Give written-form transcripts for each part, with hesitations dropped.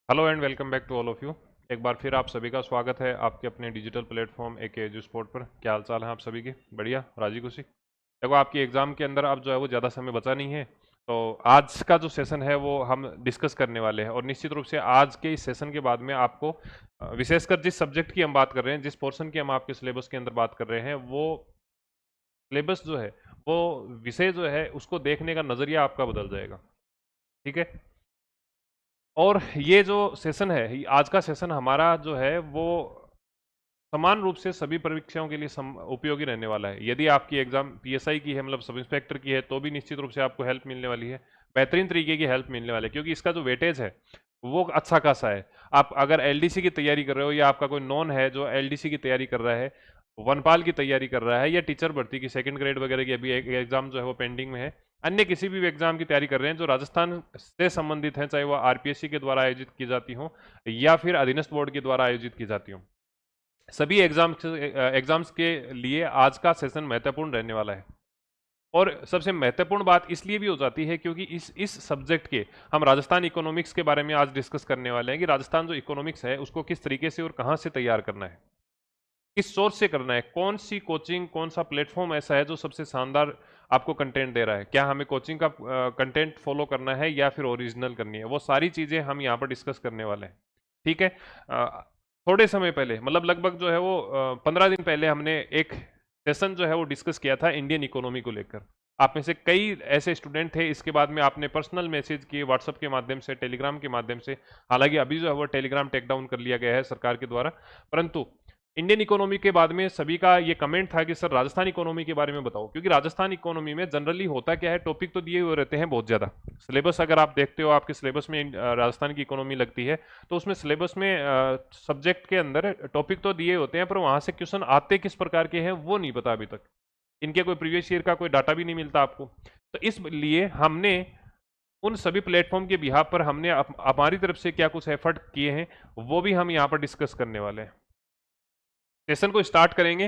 Hello and welcome back to all of you. एक बार फिर आप सभी का स्वागत है आपके अपने डिजिटल प्लेटफॉर्म एक एजू स्पोर्ट पर। क्या हाल चाल है आप सभी के? बढ़िया, राजी खुशी। देखो, आपकी एग्ज़ाम के अंदर अब जो है वो ज़्यादा समय बचा नहीं है, तो आज का जो सेशन है वो हम डिस्कस करने वाले हैं। और निश्चित रूप से आज के इस सेशन के बाद में आपको विशेषकर जिस सब्जेक्ट की हम बात कर रहे हैं, जिस पोर्शन की हम आपके सिलेबस के अंदर बात कर रहे हैं, वो सिलेबस जो है, वो विषय जो है उसको देखने का नज़रिया आपका बदल जाएगा। ठीक है। और ये जो सेशन है, आज का सेशन हमारा जो है वो समान रूप से सभी परीक्षाओं के लिए उपयोगी रहने वाला है। यदि आपकी एग्जाम पीएसआई की है, मतलब सब इंस्पेक्टर की है, तो भी निश्चित रूप से आपको हेल्प मिलने वाली है। बेहतरीन तरीके की हेल्प मिलने वाली है, क्योंकि इसका जो वेटेज है वो अच्छा खासा है। आप अगर एलडीसी की तैयारी कर रहे हो, या आपका कोई नॉन है जो एलडीसी की तैयारी कर रहा है, वनपाल की तैयारी कर रहा है, या टीचर भर्ती की सेकंड ग्रेड वगैरह की अभी एग्जाम जो है वो पेंडिंग में है, अन्य किसी भी एग्जाम की तैयारी कर रहे हैं जो राजस्थान से संबंधित हैं, चाहे वो आरपीएससी के द्वारा आयोजित की जाती हो या फिर अधीनस्थ बोर्ड के द्वारा आयोजित की जाती हो, सभी एग्जाम्स के लिए आज का सेशन महत्वपूर्ण रहने वाला है। और सबसे महत्वपूर्ण बात इसलिए भी हो जाती है क्योंकि इस सब्जेक्ट के हम राजस्थान इकोनॉमिक्स के बारे में आज डिस्कस करने वाले हैं कि राजस्थान जो इकोनॉमिक्स है उसको किस तरीके से और कहां से तैयार करना है, किस सोर्स से करना है, कौन सी कोचिंग, कौन सा प्लेटफॉर्म ऐसा है जो सबसे शानदार आपको कंटेंट दे रहा है, क्या हमें कोचिंग का कंटेंट फॉलो करना है या फिर ओरिजिनल करनी है, वो सारी चीज़ें हम यहाँ पर डिस्कस करने वाले हैं। ठीक है। थोड़े समय पहले, मतलब लगभग जो है वो 15 दिन पहले हमने एक सेशन जो है वो डिस्कस किया था इंडियन इकोनॉमी को लेकर। आप में से कई ऐसे स्टूडेंट थे, इसके बाद में आपने पर्सनल मैसेज किए व्हाट्सएप के माध्यम से, टेलीग्राम के माध्यम से। हालांकि अभी जो है वो टेलीग्राम टेक डाउन कर लिया गया है सरकार के द्वारा, परंतु इंडियन इकोनॉमी के बाद में सभी का ये कमेंट था कि सर राजस्थान इकोनॉमी के बारे में बताओ, क्योंकि राजस्थान इकोनॉमी में जनरली होता क्या है, टॉपिक तो दिए हुए रहते हैं बहुत ज़्यादा। सिलेबस अगर आप देखते हो, आपके सिलेबस में राजस्थान की इकोनॉमी लगती है, तो उसमें सिलेबस में सब्जेक्ट के अंदर टॉपिक तो दिए होते हैं, पर वहाँ से क्वेश्चन आते किस प्रकार के हैं वो नहीं पता अभी तक। इनके कोई प्रीवियस ईयर का कोई डाटा भी नहीं मिलता आपको। तो इसलिए हमने उन सभी प्लेटफॉर्म के बिहाफ पर हमने हमारी तरफ से क्या कुछ एफर्ट किए हैं, वो भी हम यहाँ पर डिस्कस करने वाले हैं। सेशन को स्टार्ट करेंगे,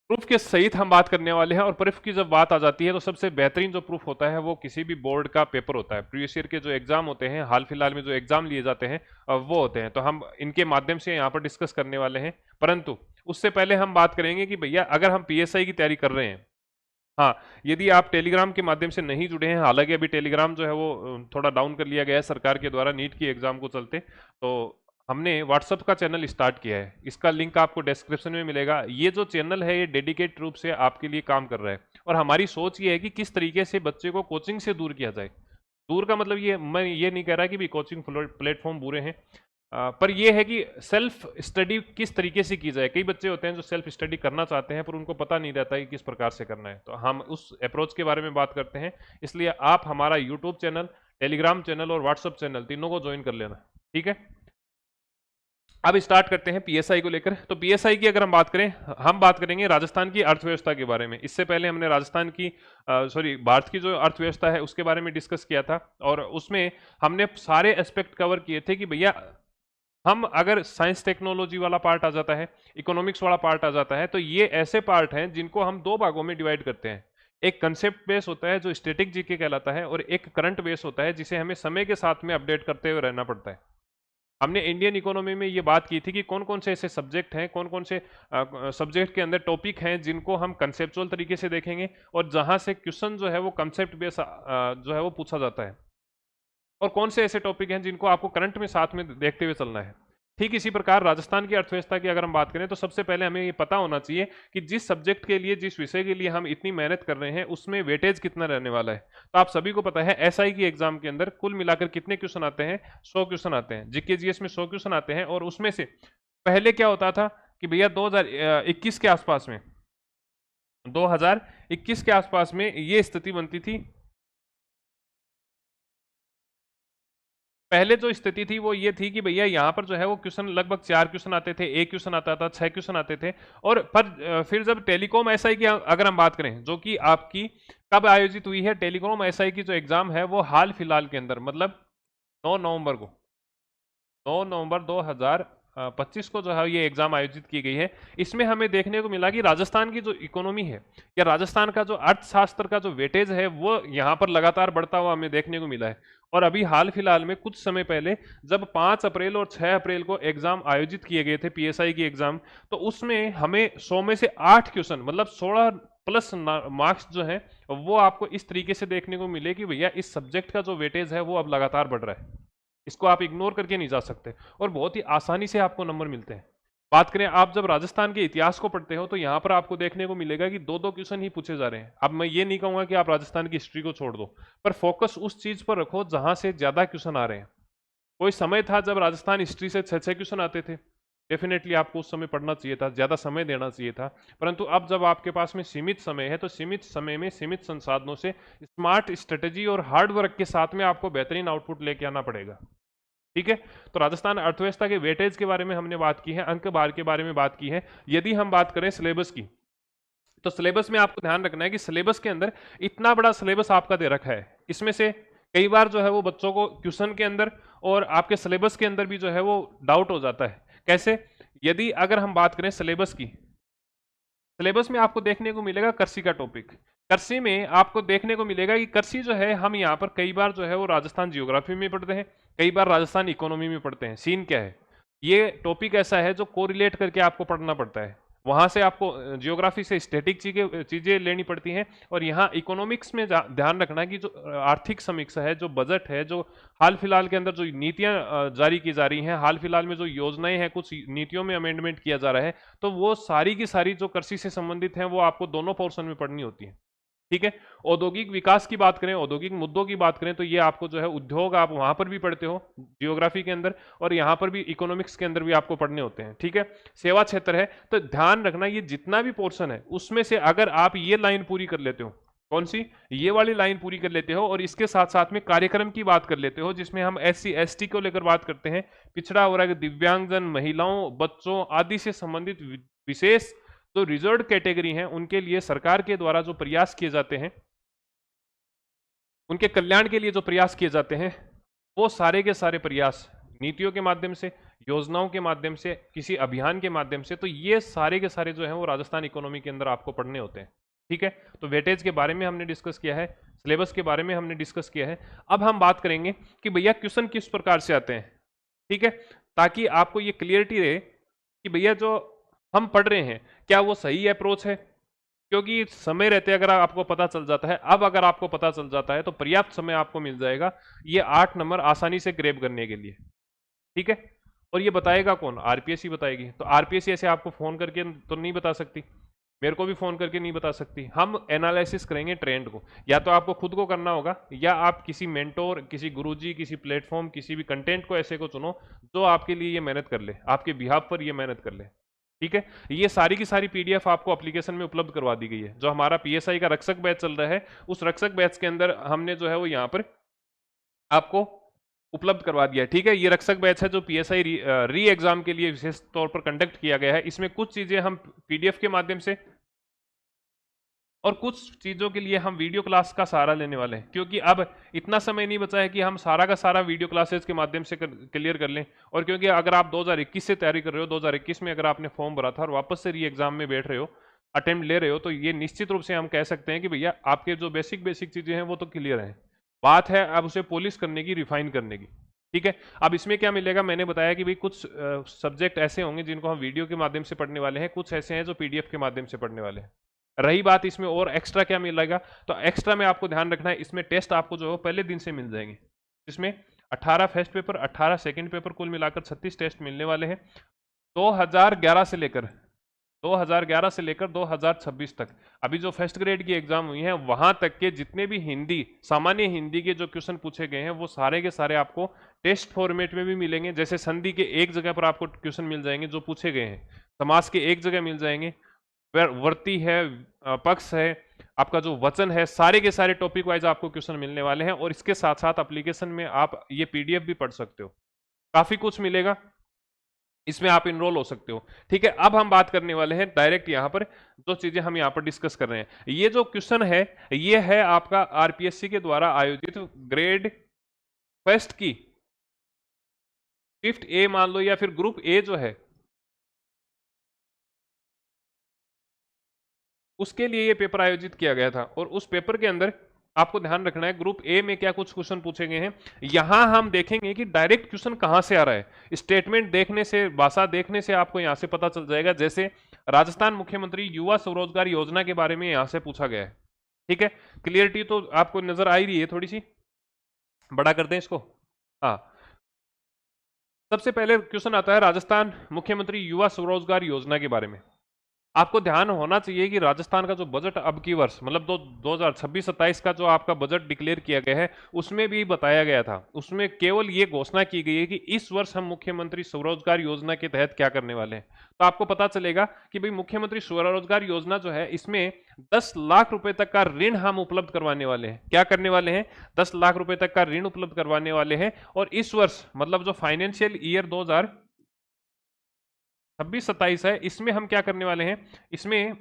प्रूफ के सहित हम बात करने वाले हैं। और प्रूफ की जब बात आ जाती है तो सबसे बेहतरीन जो प्रूफ होता है वो किसी भी बोर्ड का पेपर होता है, प्रीवियस ईयर के जो एग्जाम होते हैं, हाल फिलहाल में जो एग्जाम लिए जाते हैं वो होते हैं, तो हम इनके माध्यम से यहाँ पर डिस्कस करने वाले हैं। परंतु उससे पहले हम बात करेंगे कि भैया अगर हम पीएसआई की तैयारी कर रहे हैं, हाँ, यदि आप टेलीग्राम के माध्यम से नहीं जुड़े हैं, हालांकि अभी टेलीग्राम जो है वो थोड़ा डाउन कर लिया गया है सरकार के द्वारा नीट की एग्जाम को चलते, तो हमने व्हाट्सएप का चैनल स्टार्ट किया है। इसका लिंक आपको डिस्क्रिप्शन में मिलेगा। ये जो चैनल है ये डेडिकेट रूप से आपके लिए काम कर रहा है, और हमारी सोच ये है कि किस तरीके से बच्चे को कोचिंग से दूर किया जाए। दूर का मतलब ये, मैं ये नहीं कह रहा कि भी कोचिंग प्लेटफॉर्म बुरे हैं, पर यह है कि सेल्फ स्टडी किस तरीके से की जाए। कई बच्चे होते हैं जो सेल्फ स्टडी करना चाहते हैं पर उनको पता नहीं रहता कि किस प्रकार से करना है, तो हम उस अप्रोच के बारे में बात करते हैं। इसलिए आप हमारा यूट्यूब चैनल, टेलीग्राम चैनल और व्हाट्सअप चैनल तीनों को ज्वाइन कर लेना। ठीक है। अब स्टार्ट करते हैं पीएसआई को लेकर। तो पीएसआई की अगर हम बात करें, हम बात करेंगे राजस्थान की अर्थव्यवस्था के बारे में। इससे पहले हमने राजस्थान की भारत की जो अर्थव्यवस्था है उसके बारे में डिस्कस किया था, और उसमें हमने सारे एस्पेक्ट कवर किए थे कि भैया हम अगर साइंस टेक्नोलॉजी वाला पार्ट आ जाता है, इकोनॉमिक्स वाला पार्ट आ जाता है, तो ये ऐसे पार्ट हैं जिनको हम दो भागों में डिवाइड करते हैं। एक कंसेप्ट बेस होता है जो स्टैटिक जीके कहलाता है, और एक करंट बेस होता है जिसे हमें समय के साथ में अपडेट करते हुए रहना पड़ता है। हमने इंडियन इकोनॉमी में ये बात की थी कि कौन कौन से ऐसे सब्जेक्ट हैं, कौन कौन से सब्जेक्ट के अंदर टॉपिक हैं जिनको हम कंसेप्चुअल तरीके से देखेंगे, और जहां से क्वेश्चन जो है वो कंसेप्ट बेस जो है वो पूछा जाता है, और कौन से ऐसे टॉपिक हैं जिनको आपको करंट में साथ में देखते हुए चलना है। ठीक इसी प्रकार राजस्थान की अर्थव्यवस्था की अगर हम बात करें, तो सबसे पहले हमें ये पता होना चाहिए कि जिस सब्जेक्ट के लिए, जिस विषय के लिए हम इतनी मेहनत कर रहे हैं, उसमें वेटेज कितना रहने वाला है। तो आप सभी को पता है एसआई की एग्जाम के अंदर कुल मिलाकर कितने क्वेश्चन आते हैं? 100 क्वेश्चन आते हैं। जीके जीएस में 100 क्वेश्चन आते हैं, और उसमें से पहले क्या होता था कि भैया 2021 के आसपास में, 2021 के आसपास में ये स्थिति बनती थी। पहले जो स्थिति थी वो ये थी कि भैया यहाँ पर जो है वो क्वेश्चन लगभग 4 क्वेश्चन आते थे, एक क्वेश्चन आता था, 6 क्वेश्चन आते थे। और पर फिर जब टेलीकॉम एसआई की अगर हम बात करें, जो कि आपकी कब आयोजित हुई है, टेलीकॉम एसआई की जो एग्जाम है वो हाल फिलहाल के अंदर, मतलब 9 नवंबर को, 9 नवंबर 2000 25 को जो है ये एग्जाम आयोजित की गई है। इसमें हमें देखने को मिला कि राजस्थान की जो इकोनॉमी है या राजस्थान का जो अर्थशास्त्र का जो वेटेज है वो यहाँ पर लगातार बढ़ता हुआ हमें देखने को मिला है। और अभी हाल फिलहाल में कुछ समय पहले जब 5 अप्रैल और 6 अप्रैल को एग्जाम आयोजित किए गए थे पीएसआई की एग्जाम, तो उसमें हमें 100 में से 8 क्वेश्चन मतलब 16 प्लस मार्क्स जो है वो आपको इस तरीके से देखने को मिले कि भैया इस सब्जेक्ट का जो वेटेज है वो अब लगातार बढ़ रहा है। इसको आप इग्नोर करके नहीं जा सकते और बहुत ही आसानी से आपको नंबर मिलते हैं। बात करें आप जब राजस्थान के इतिहास को पढ़ते हो तो यहां पर आपको देखने को मिलेगा कि 2-2 क्वेश्चन ही पूछे जा रहे हैं। अब मैं ये नहीं कहूंगा कि आप राजस्थान की हिस्ट्री को छोड़ दो, पर फोकस उस चीज पर रखो जहां से ज्यादा क्वेश्चन आ रहे हैं। कोई समय था जब राजस्थान हिस्ट्री से 6-6 क्वेश्चन आते थे, डेफिनेटली आपको उस समय पढ़ना चाहिए था, ज्यादा समय देना चाहिए था। परंतु अब जब आपके पास में सीमित समय है तो सीमित समय में सीमित संसाधनों से स्मार्ट स्ट्रेटेजी और हार्ड वर्क के साथ में आपको बेहतरीन आउटपुट लेके आना पड़ेगा। ठीक है, तो राजस्थान अर्थव्यवस्था के वेटेज के बारे में हमने बात की है, अंक भार के बारे में बात की है। यदि हम बात करें सिलेबस की, तो सिलेबस में आपको ध्यान रखना है कि सिलेबस के अंदर इतना बड़ा सिलेबस आपका दे रखा है, इसमें से कई बार जो है वो बच्चों को क्वेश्चन के अंदर और आपके सिलेबस के अंदर भी जो है वो डाउट हो जाता है। कैसे? यदि अगर हम बात करें सिलेबस की, सिलेबस में आपको देखने को मिलेगा कृषि का टॉपिक। कृषि में आपको देखने को मिलेगा कि कृषि जो है हम यहाँ पर कई बार जो है वो राजस्थान जियोग्राफी में पढ़ते हैं, कई बार राजस्थान इकोनॉमी में पढ़ते हैं। सीन क्या है? ये टॉपिक ऐसा है जो कोरिलेट करके आपको पढ़ना पड़ता है। वहां से आपको जियोग्राफी से स्टैटिक चीजें लेनी पड़ती हैं और यहाँ इकोनॉमिक्स में ध्यान रखना कि जो आर्थिक समीक्षा है, जो बजट है, जो हाल फिलहाल के अंदर जो नीतियां जारी की जा रही हैं, हाल फिलहाल में जो योजनाएं हैं, कुछ नीतियों में अमेंडमेंट किया जा रहा है, तो वो सारी की सारी जो कृषि से संबंधित हैं वो आपको दोनों पोर्शन में पढ़नी होती है। ठीक है, औद्योगिक विकास की बात करें, औद्योगिक मुद्दों की बात करें, तो ये आपको जो है उद्योग आप वहां पर भी पढ़ते हो जियोग्राफी के अंदर और यहाँ पर भी इकोनॉमिक्स के अंदर भी आपको पढ़ने होते हैं। ठीक है, सेवा क्षेत्र है तो ध्यान रखना ये जितना भी पोर्शन है उसमें से अगर आप ये लाइन पूरी कर लेते हो, कौन सी? ये वाली लाइन पूरी कर लेते हो और इसके साथ साथ में कार्यक्रम की बात कर लेते हो जिसमें हम SC ST को लेकर बात करते हैं, पिछड़ा वर्ग, दिव्यांगजन, महिलाओं, बच्चों आदि से संबंधित विशेष जो रिजर्व कैटेगरी हैं उनके लिए सरकार के द्वारा जो प्रयास किए जाते हैं, उनके कल्याण के लिए जो प्रयास किए जाते हैं, वो सारे के सारे प्रयास नीतियों के माध्यम से, योजनाओं के माध्यम से, किसी अभियान के माध्यम से, तो ये सारे के सारे जो है वो राजस्थान इकोनॉमी के अंदर आपको पढ़ने होते हैं। ठीक है, तो वेटेज के बारे में हमने डिस्कस किया है, सिलेबस के बारे में हमने डिस्कस किया है। अब हम बात करेंगे कि भैया क्वेश्चन किस प्रकार से आते हैं। ठीक है, ताकि आपको ये क्लियरिटी रहे कि भैया जो हम पढ़ रहे हैं क्या वो सही अप्रोच है, क्योंकि समय रहते अगर आपको पता चल जाता है, अब अगर आपको पता चल जाता है तो पर्याप्त समय आपको मिल जाएगा ये 8 नंबर आसानी से ग्रेब करने के लिए। ठीक है, और ये बताएगा कौन? आरपीएससी बताएगी। तो आरपीएससी ऐसे आपको फोन करके तो नहीं बता सकती, मेरे को भी फोन करके नहीं बता सकती। हम एनालिसिस करेंगे ट्रेंड को, या तो आपको खुद को करना होगा या आप किसी मेंटोर, किसी गुरुजी, किसी प्लेटफॉर्म, किसी भी कंटेंट को ऐसे को चुनो जो आपके लिए ये मेहनत कर ले, आपके बिहाफ पर ये मेहनत कर ले। ठीक है, ये सारी की सारी पीडीएफ आपको एप्लीकेशन में उपलब्ध करवा दी गई है। जो हमारा पीएसआई का रक्षक बैच चल रहा है उस रक्षक बैच के अंदर हमने जो है वो यहाँ पर आपको उपलब्ध करवा दिया है। ठीक है, ये रक्षक बैच है जो पीएसआई री एग्जाम के लिए विशेष तौर पर कंडक्ट किया गया है। इसमें कुछ चीजें हम पीडीएफ के माध्यम से और कुछ चीजों के लिए हम वीडियो क्लास का सहारा लेने वाले हैं, क्योंकि अब इतना समय नहीं बचा है कि हम सारा का सारा वीडियो क्लासेस के माध्यम से क्लियर कर लें। और क्योंकि अगर आप 2021 से तैयारी कर रहे हो, 2021 में अगर आपने फॉर्म भरा था और वापस से री एग्जाम में बैठ रहे हो, अटेम्प्ट ले रहे हो, तो ये निश्चित रूप से हम कह सकते हैं कि भैया आपके जो बेसिक चीजें हैं वो तो क्लियर हैं। बात है अब उसे पॉलिश करने की, रिफाइन करने की। ठीक है, अब इसमें क्या मिलेगा? मैंने बताया कि भाई कुछ सब्जेक्ट ऐसे होंगे जिनको हम वीडियो के माध्यम से पढ़ने वाले हैं, कुछ ऐसे हैं जो पीडीएफ के माध्यम से पढ़ने वाले हैं। रही बात इसमें और एक्स्ट्रा क्या मिलेगा, तो एक्स्ट्रा में आपको ध्यान रखना है इसमें टेस्ट आपको जो है पहले दिन से मिल जाएंगे, जिसमें 18 फर्स्ट पेपर, 18 सेकंड पेपर, कुल मिलाकर 36 टेस्ट मिलने वाले हैं। 2011 से लेकर 2026 तक अभी जो फर्स्ट ग्रेड की एग्जाम हुई है वहां तक के जितने भी हिंदी, सामान्य हिंदी के जो क्वेश्चन पूछे गए हैं वो सारे के सारे आपको टेस्ट फॉर्मेट में भी मिलेंगे। जैसे संधि के एक जगह पर आपको क्वेश्चन मिल जाएंगे जो पूछे गए हैं, समास के एक जगह मिल जाएंगे, वर्ती है, पक्ष है, आपका जो वचन है, सारे के सारे टॉपिक वाइज आपको क्वेश्चन मिलने वाले हैं। और इसके साथ साथ एप्लीकेशन में आप ये पीडीएफ भी पढ़ सकते हो, काफी कुछ मिलेगा, इसमें आप इनरोल हो सकते हो। ठीक है, अब हम बात करने वाले हैं डायरेक्ट यहाँ पर जो चीजें हम यहाँ पर डिस्कस कर रहे हैं। ये जो क्वेश्चन है ये है आपका आरपीएससी के द्वारा आयोजित ग्रेड फर्स्ट की स्विफ्ट ए मान लो, या फिर ग्रुप ए जो है उसके लिए ये पेपर आयोजित किया गया था। और उस पेपर के अंदर आपको ध्यान रखना है ग्रुप ए में क्या कुछ क्वेश्चन पूछे गए हैं। यहां हम देखेंगे कि डायरेक्ट क्वेश्चन कहां से आ रहा है। स्टेटमेंट देखने से, भाषा देखने से आपको यहां से पता चल जाएगा। जैसे राजस्थान मुख्यमंत्री युवा स्वरोजगार योजना के बारे में यहां से पूछा गया है। ठीक है, क्लियरिटी तो आपको नजर आ ही रही है, थोड़ी सी बड़ा कर दें इसको। हाँ, सबसे पहले क्वेश्चन आता है राजस्थान मुख्यमंत्री युवा स्वरोजगार योजना के बारे में। आपको ध्यान होना चाहिए कि राजस्थान का जो बजट अब की वर्ष मतलब 2026-27 का जो आपका बजट डिक्लेयर किया गया है उसमें भी बताया गया था, उसमें केवल ये घोषणा की गई है कि इस वर्ष हम मुख्यमंत्री स्वरोजगार योजना के तहत क्या करने वाले हैं। तो आपको पता चलेगा कि भाई मुख्यमंत्री स्वरोजगार योजना जो है इसमें 10 लाख रुपए तक का ऋण हम उपलब्ध करवाने वाले हैं। क्या करने वाले हैं? 10 लाख रुपए तक का ऋण उपलब्ध करवाने वाले हैं। और इस वर्ष मतलब जो फाइनेंशियल ईयर 2026-27 है इसमें हम क्या करने वाले हैं, इसमें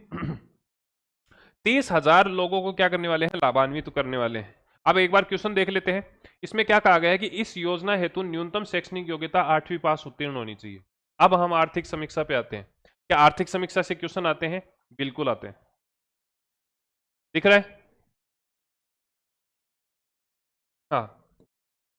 30,000 लोगों को क्या करने वाले हैं, लाभान्वित करने वाले हैं। अब एक बार क्वेश्चन देख लेते हैं। इसमें क्या कहा गया है कि इस योजना हेतु न्यूनतम शैक्षणिक योग्यता 8वीं पास उत्तीर्ण होनी चाहिए। अब हम आर्थिक समीक्षा पे आते हैं। क्या आर्थिक समीक्षा से क्वेश्चन आते हैं? बिल्कुल आते हैं। दिख रहा है? हाँ,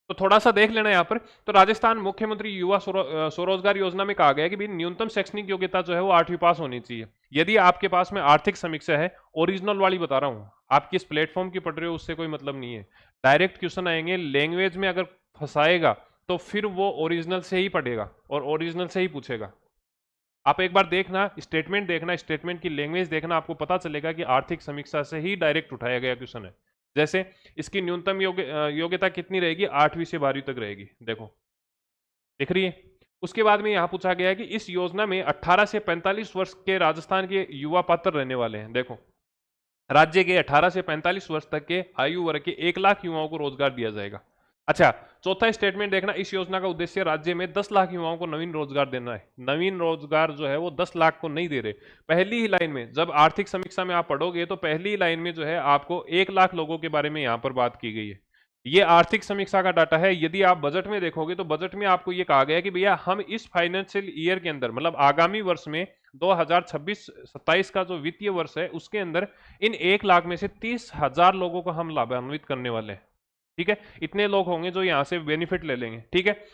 तो थोड़ा सा देख लेना यहाँ पर। तो राजस्थान मुख्यमंत्री युवा स्वरोजगार योजना में कहा गया है कि भाई न्यूनतम शैक्षणिक योग्यता जो है वो 8वीं पास होनी चाहिए। यदि आपके पास में आर्थिक समीक्षा है, ओरिजिनल वाली बता रहा हूँ, आप किस प्लेटफॉर्म की पढ़ रहे हो उससे कोई मतलब नहीं है। डायरेक्ट क्वेश्चन आएंगे, लैंग्वेज में अगर फंसाएगा तो फिर वो ओरिजिनल से ही पढ़ेगा और ओरिजिनल से ही पूछेगा। आप एक बार देखना, स्टेटमेंट देखना, स्टेटमेंट की लैंग्वेज देखना, आपको पता चलेगा कि आर्थिक समीक्षा से ही डायरेक्ट उठाया गया क्वेश्चन है। जैसे इसकी न्यूनतम योग्यता कितनी रहेगी? 8वीं से 12वीं तक रहेगी। देखो, दिख रही है? उसके बाद में यहां पूछा गया है कि इस योजना में 18 से 45 वर्ष के राजस्थान के युवा पात्र रहने वाले हैं। देखो, राज्य के 18 से 45 वर्ष तक के आयु वर्ग के 1 लाख युवाओं को रोजगार दिया जाएगा। अच्छा, चौथा स्टेटमेंट देखना, इस योजना का उद्देश्य राज्य में 10 लाख युवाओं को नवीन रोजगार देना है। नवीन रोजगार जो है वो 10 लाख को नहीं दे रहे। पहली ही लाइन में जब आर्थिक समीक्षा में आप पढ़ोगे तो पहली ही लाइन में जो है आपको 1 लाख लोगों के बारे में यहां पर बात की गई है। ये आर्थिक समीक्षा का डाटा है। यदि आप बजट में देखोगे तो बजट में आपको ये कहा गया है कि भैया हम इस फाइनेंशियल ईयर के अंदर मतलब आगामी वर्ष में 2026-27 का जो वित्तीय वर्ष है उसके अंदर इन 1 लाख में से 30,000 लोगों को हम लाभान्वित करने वाले हैं। ठीक है, इतने लोग होंगे जो यहां से बेनिफिट ले लेंगे। ठीक है,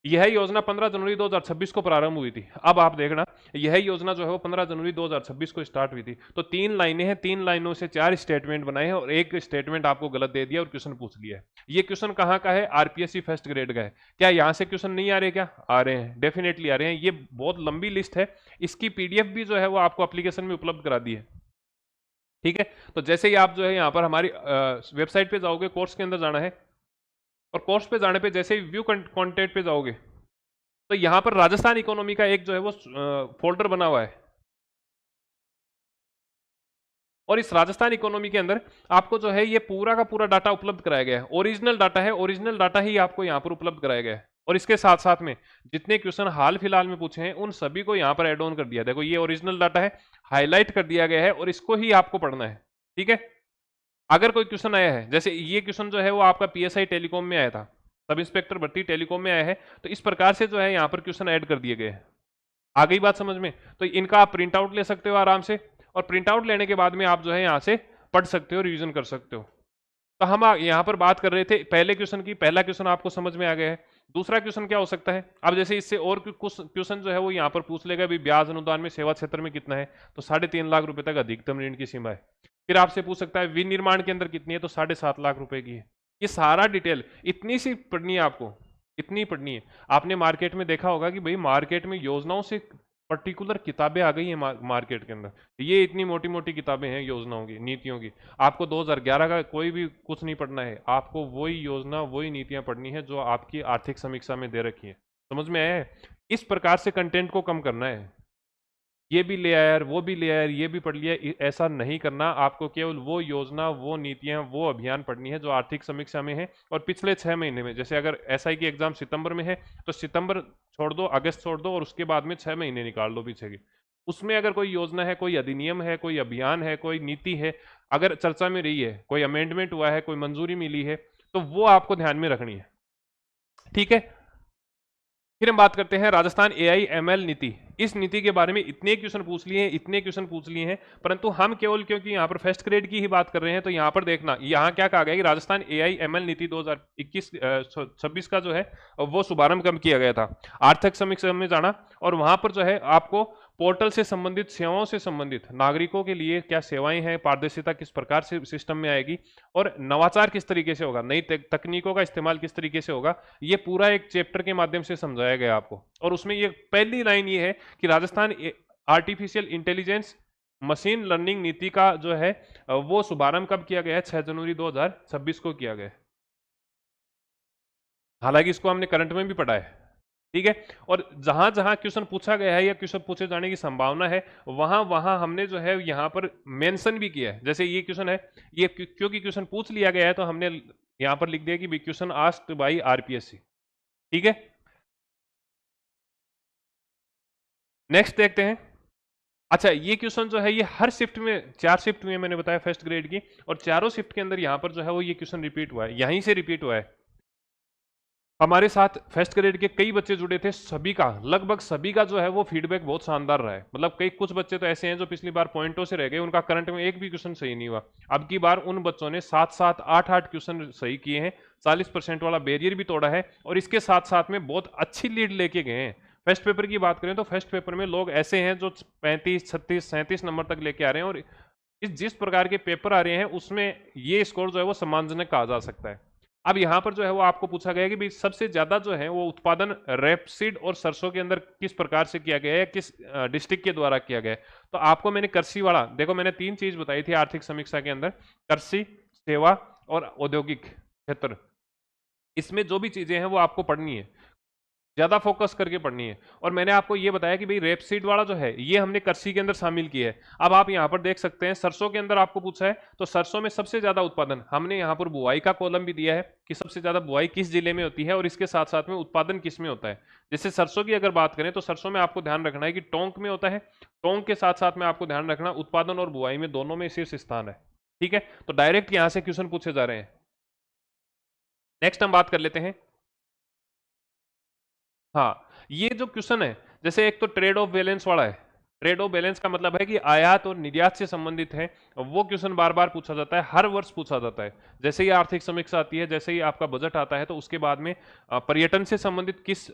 यह योजना 15 जनवरी 2026 को प्रारंभ हुई थी। अब आप देखना, यह योजना जो है वो 15 जनवरी 2026 को स्टार्ट हुई थी। तो 3 लाइनें हैं, 3 लाइनों से 4 स्टेटमेंट बनाए हैं और एक स्टेटमेंट आपको गलत दे दिया और क्वेश्चन पूछ लिया है। ये क्वेश्चन कहाँ का है? आरपीएससी फर्स्ट ग्रेड का है। क्या यहां से क्वेश्चन नहीं आ रहे? क्या आ रहे हैं, डेफिनेटली आ रहे हैं। ये बहुत लंबी लिस्ट है, इसकी पीडीएफ भी जो है वो आपको एप्लीकेशन में उपलब्ध करा दी है। ठीक है, तो जैसे ही आप जो है यहाँ पर हमारी वेबसाइट पे जाओगे, कोर्स के अंदर जाना है और कोर्स पे जाने पे जैसे ही व्यू कंटेंट पे जाओगे तो यहां पर राजस्थान इकोनॉमी का एक जो है वो फोल्डर बना हुआ है। और इस राजस्थान इकोनॉमी के अंदर आपको जो है ये पूरा का पूरा डाटा उपलब्ध कराया गया है। ओरिजिनल डाटा है, ओरिजिनल डाटा ही आपको यहां पर उपलब्ध कराया गया है। और इसके साथ साथ में जितने क्वेश्चन हाल फिलहाल में पूछे हैं उन सभी को यहां पर एड ऑन कर दिया। देखो, ये ओरिजिनल डाटा है, हाईलाइट कर दिया गया है और इसको ही आपको पढ़ना है। ठीक है, अगर कोई क्वेश्चन आया है, जैसे ये क्वेश्चन जो है वो आपका पीएसआई टेलीकॉम में आया था, सब इंस्पेक्टर भर्ती टेलीकॉम में आया है, तो इस प्रकार से जो है यहाँ पर क्वेश्चन ऐड कर दिए गए हैं। आ गई बात समझ में? तो इनका आप प्रिंट आउट ले सकते हो आराम से और प्रिंट आउट लेने के बाद में आप जो है यहाँ से पढ़ सकते हो, रिवीजन कर सकते हो। तो हम यहाँ पर बात कर रहे थे पहले क्वेश्चन की। पहला क्वेश्चन आपको समझ में आ गया है। दूसरा क्वेश्चन क्या हो सकता है? अब जैसे इससे और कुछ क्वेश्चन जो है वो यहाँ पर पूछ लेगा भी ब्याज अनुदान में सेवा क्षेत्र में कितना है, तो 3.5 लाख रुपए तक अधिकतम ऋण की सीमा है। फिर आपसे पूछ सकता है विनिर्माण के अंदर कितनी है, तो 7.5 लाख रुपए की है। ये सारा डिटेल इतनी सी पढ़नी है आपको, इतनी पढ़नी है। आपने मार्केट में देखा होगा कि भाई मार्केट में योजनाओं से पर्टिकुलर किताबें आ गई हैं मार्केट के अंदर। ये इतनी मोटी मोटी किताबें हैं योजनाओं की, नीतियों की। आपको 2011 का कोई भी कुछ नहीं पढ़ना है, आपको वही योजना वही नीतियां पढ़नी है जो आपकी आर्थिक समीक्षा में दे रखी है। समझ में आया है? इस प्रकार से कंटेंट को कम करना है। ये भी ले आया यार, वो भी ले आया यार, ये भी पढ़ लिया, ऐसा नहीं करना। आपको केवल वो योजना, वो नीतियां, वो अभियान पढ़नी है जो आर्थिक समीक्षा में है। और पिछले 6 महीने में, जैसे अगर एसआई की एग्जाम सितंबर में है तो सितंबर छोड़ दो, अगस्त छोड़ दो और उसके बाद में 6 महीने निकाल लो पीछे की। उसमें अगर कोई योजना है, कोई अधिनियम है, कोई अभियान है, कोई नीति है, अगर चर्चा में रही है, कोई अमेंडमेंट हुआ है, कोई मंजूरी मिली है, तो वो आपको ध्यान में रखनी है। ठीक है, फिर हम बात करते हैं राजस्थान AIML नीति। इस नीति के बारे में इतने क्वेश्चन पूछ लिए हैं, इतने क्वेश्चन पूछ लिए हैं, परंतु हम केवल क्योंकि यहाँ पर फर्स्ट ग्रेड की ही बात कर रहे हैं तो यहाँ पर देखना, यहाँ क्या कहा गया कि राजस्थान AIML नीति 2021-26 का जो है वो शुभारंभ कब किया गया था। आर्थिक समीक्षा में जाना और वहां पर जो है आपको पोर्टल से संबंधित, सेवाओं से संबंधित, नागरिकों के लिए क्या सेवाएं हैं, पारदर्शिता किस प्रकार से सिस्टम में आएगी और नवाचार किस तरीके से होगा, नई तकनीकों का इस्तेमाल किस तरीके से होगा, ये पूरा एक चैप्टर के माध्यम से समझाया गया आपको। और उसमें ये पहली लाइन ये है कि Rajasthan artificial intelligence machine learning नीति का जो है वो शुभारंभ कब किया गया है, 6 जनवरी 2026 को किया गया है। हालांकि इसको हमने करंट में भी पढ़ा है, ठीक है। और जहां जहां क्वेश्चन पूछा गया है या क्वेश्चन पूछे जाने की संभावना है वहां वहां हमने जो है यहां पर मेंशन भी किया है। जैसे ये क्वेश्चन है, ये क्योंकि क्वेश्चन पूछ लिया गया है तो हमने यहां पर लिख दिया कि क्वेश्चन आस्क्ड बाय RPSC, ठीक है। नेक्स्ट देखते हैं। अच्छा, ये क्वेश्चन जो है ये हर शिफ्ट में, 4 शिफ्ट में मैंने बताया फर्स्ट ग्रेड की, और चारों शिफ्ट के अंदर यहां पर जो है वो ये क्वेश्चन रिपीट हुआ है, यहीं से रिपीट हुआ है। हमारे साथ फर्स्ट ग्रेड के कई बच्चे जुड़े थे, सभी का, लगभग सभी का जो है वो फीडबैक बहुत शानदार रहा है। मतलब कई कुछ बच्चे तो ऐसे हैं जो पिछली बार पॉइंटों से रह गए, उनका करंट में एक भी क्वेश्चन सही नहीं हुआ। अब की बार उन बच्चों ने 7-7, 8-8 क्वेश्चन सही किए हैं, 40% वाला बैरियर भी तोड़ा है और इसके साथ साथ में बहुत अच्छी लीड लेके गए हैं। फर्स्ट पेपर की बात करें तो फर्स्ट पेपर में लोग ऐसे हैं जो 35, 36, 37 नंबर तक लेके आ रहे हैं और इस जिस प्रकार के पेपर आ रहे हैं उसमें ये स्कोर जो है वो सम्मानजनक कहा जा सकता है। अब यहाँ पर जो है वो आपको पूछा गया कि भाई सबसे ज्यादा जो है वो उत्पादन रेपसीड और सरसों के अंदर किस प्रकार से किया गया है, किस डिस्ट्रिक्ट के द्वारा किया गया है। तो आपको मैंने कृषि वाला, देखो मैंने 3 चीज बताई थी आर्थिक समीक्षा के अंदर, कृषि, सेवा और औद्योगिक क्षेत्र। इसमें जो भी चीजें हैं वो आपको पढ़नी है, ज्यादा फोकस करके पढ़नी है। और मैंने आपको ये बताया कि भाई रेपसीड वाला जो है ये हमने कृषि के अंदर शामिल किया है। अब आप यहाँ पर देख सकते हैं सरसों के अंदर आपको पूछा है, तो सरसों में सबसे ज्यादा उत्पादन हमने यहाँ पर बुआई का कॉलम भी दिया है कि सबसे ज्यादा बुआई किस जिले में होती है और इसके साथ साथ में उत्पादन किस में होता है। जैसे सरसों की अगर बात करें तो सरसों में आपको ध्यान रखना है कि टोंक में होता है, टोंक के साथ साथ में आपको ध्यान रखना उत्पादन और बुआई में दोनों में शीर्ष स्थान है, ठीक है। तो डायरेक्ट यहां से क्वेश्चन पूछे जा रहे हैं। नेक्स्ट हम बात कर लेते हैं। हाँ, ये जो क्वेश्चन है, जैसे एक तो ट्रेड ऑफ बैलेंस वाला है, ट्रेड ऑफ बैलेंस का मतलब है कि आयात और निर्यात से संबंधित है, वो क्वेश्चन बार बार पूछा जाता है, हर वर्ष पूछा जाता है। जैसे ही आर्थिक समीक्षा आती है, जैसे ही आपका बजट आता है, तो उसके बाद में पर्यटन से संबंधित किस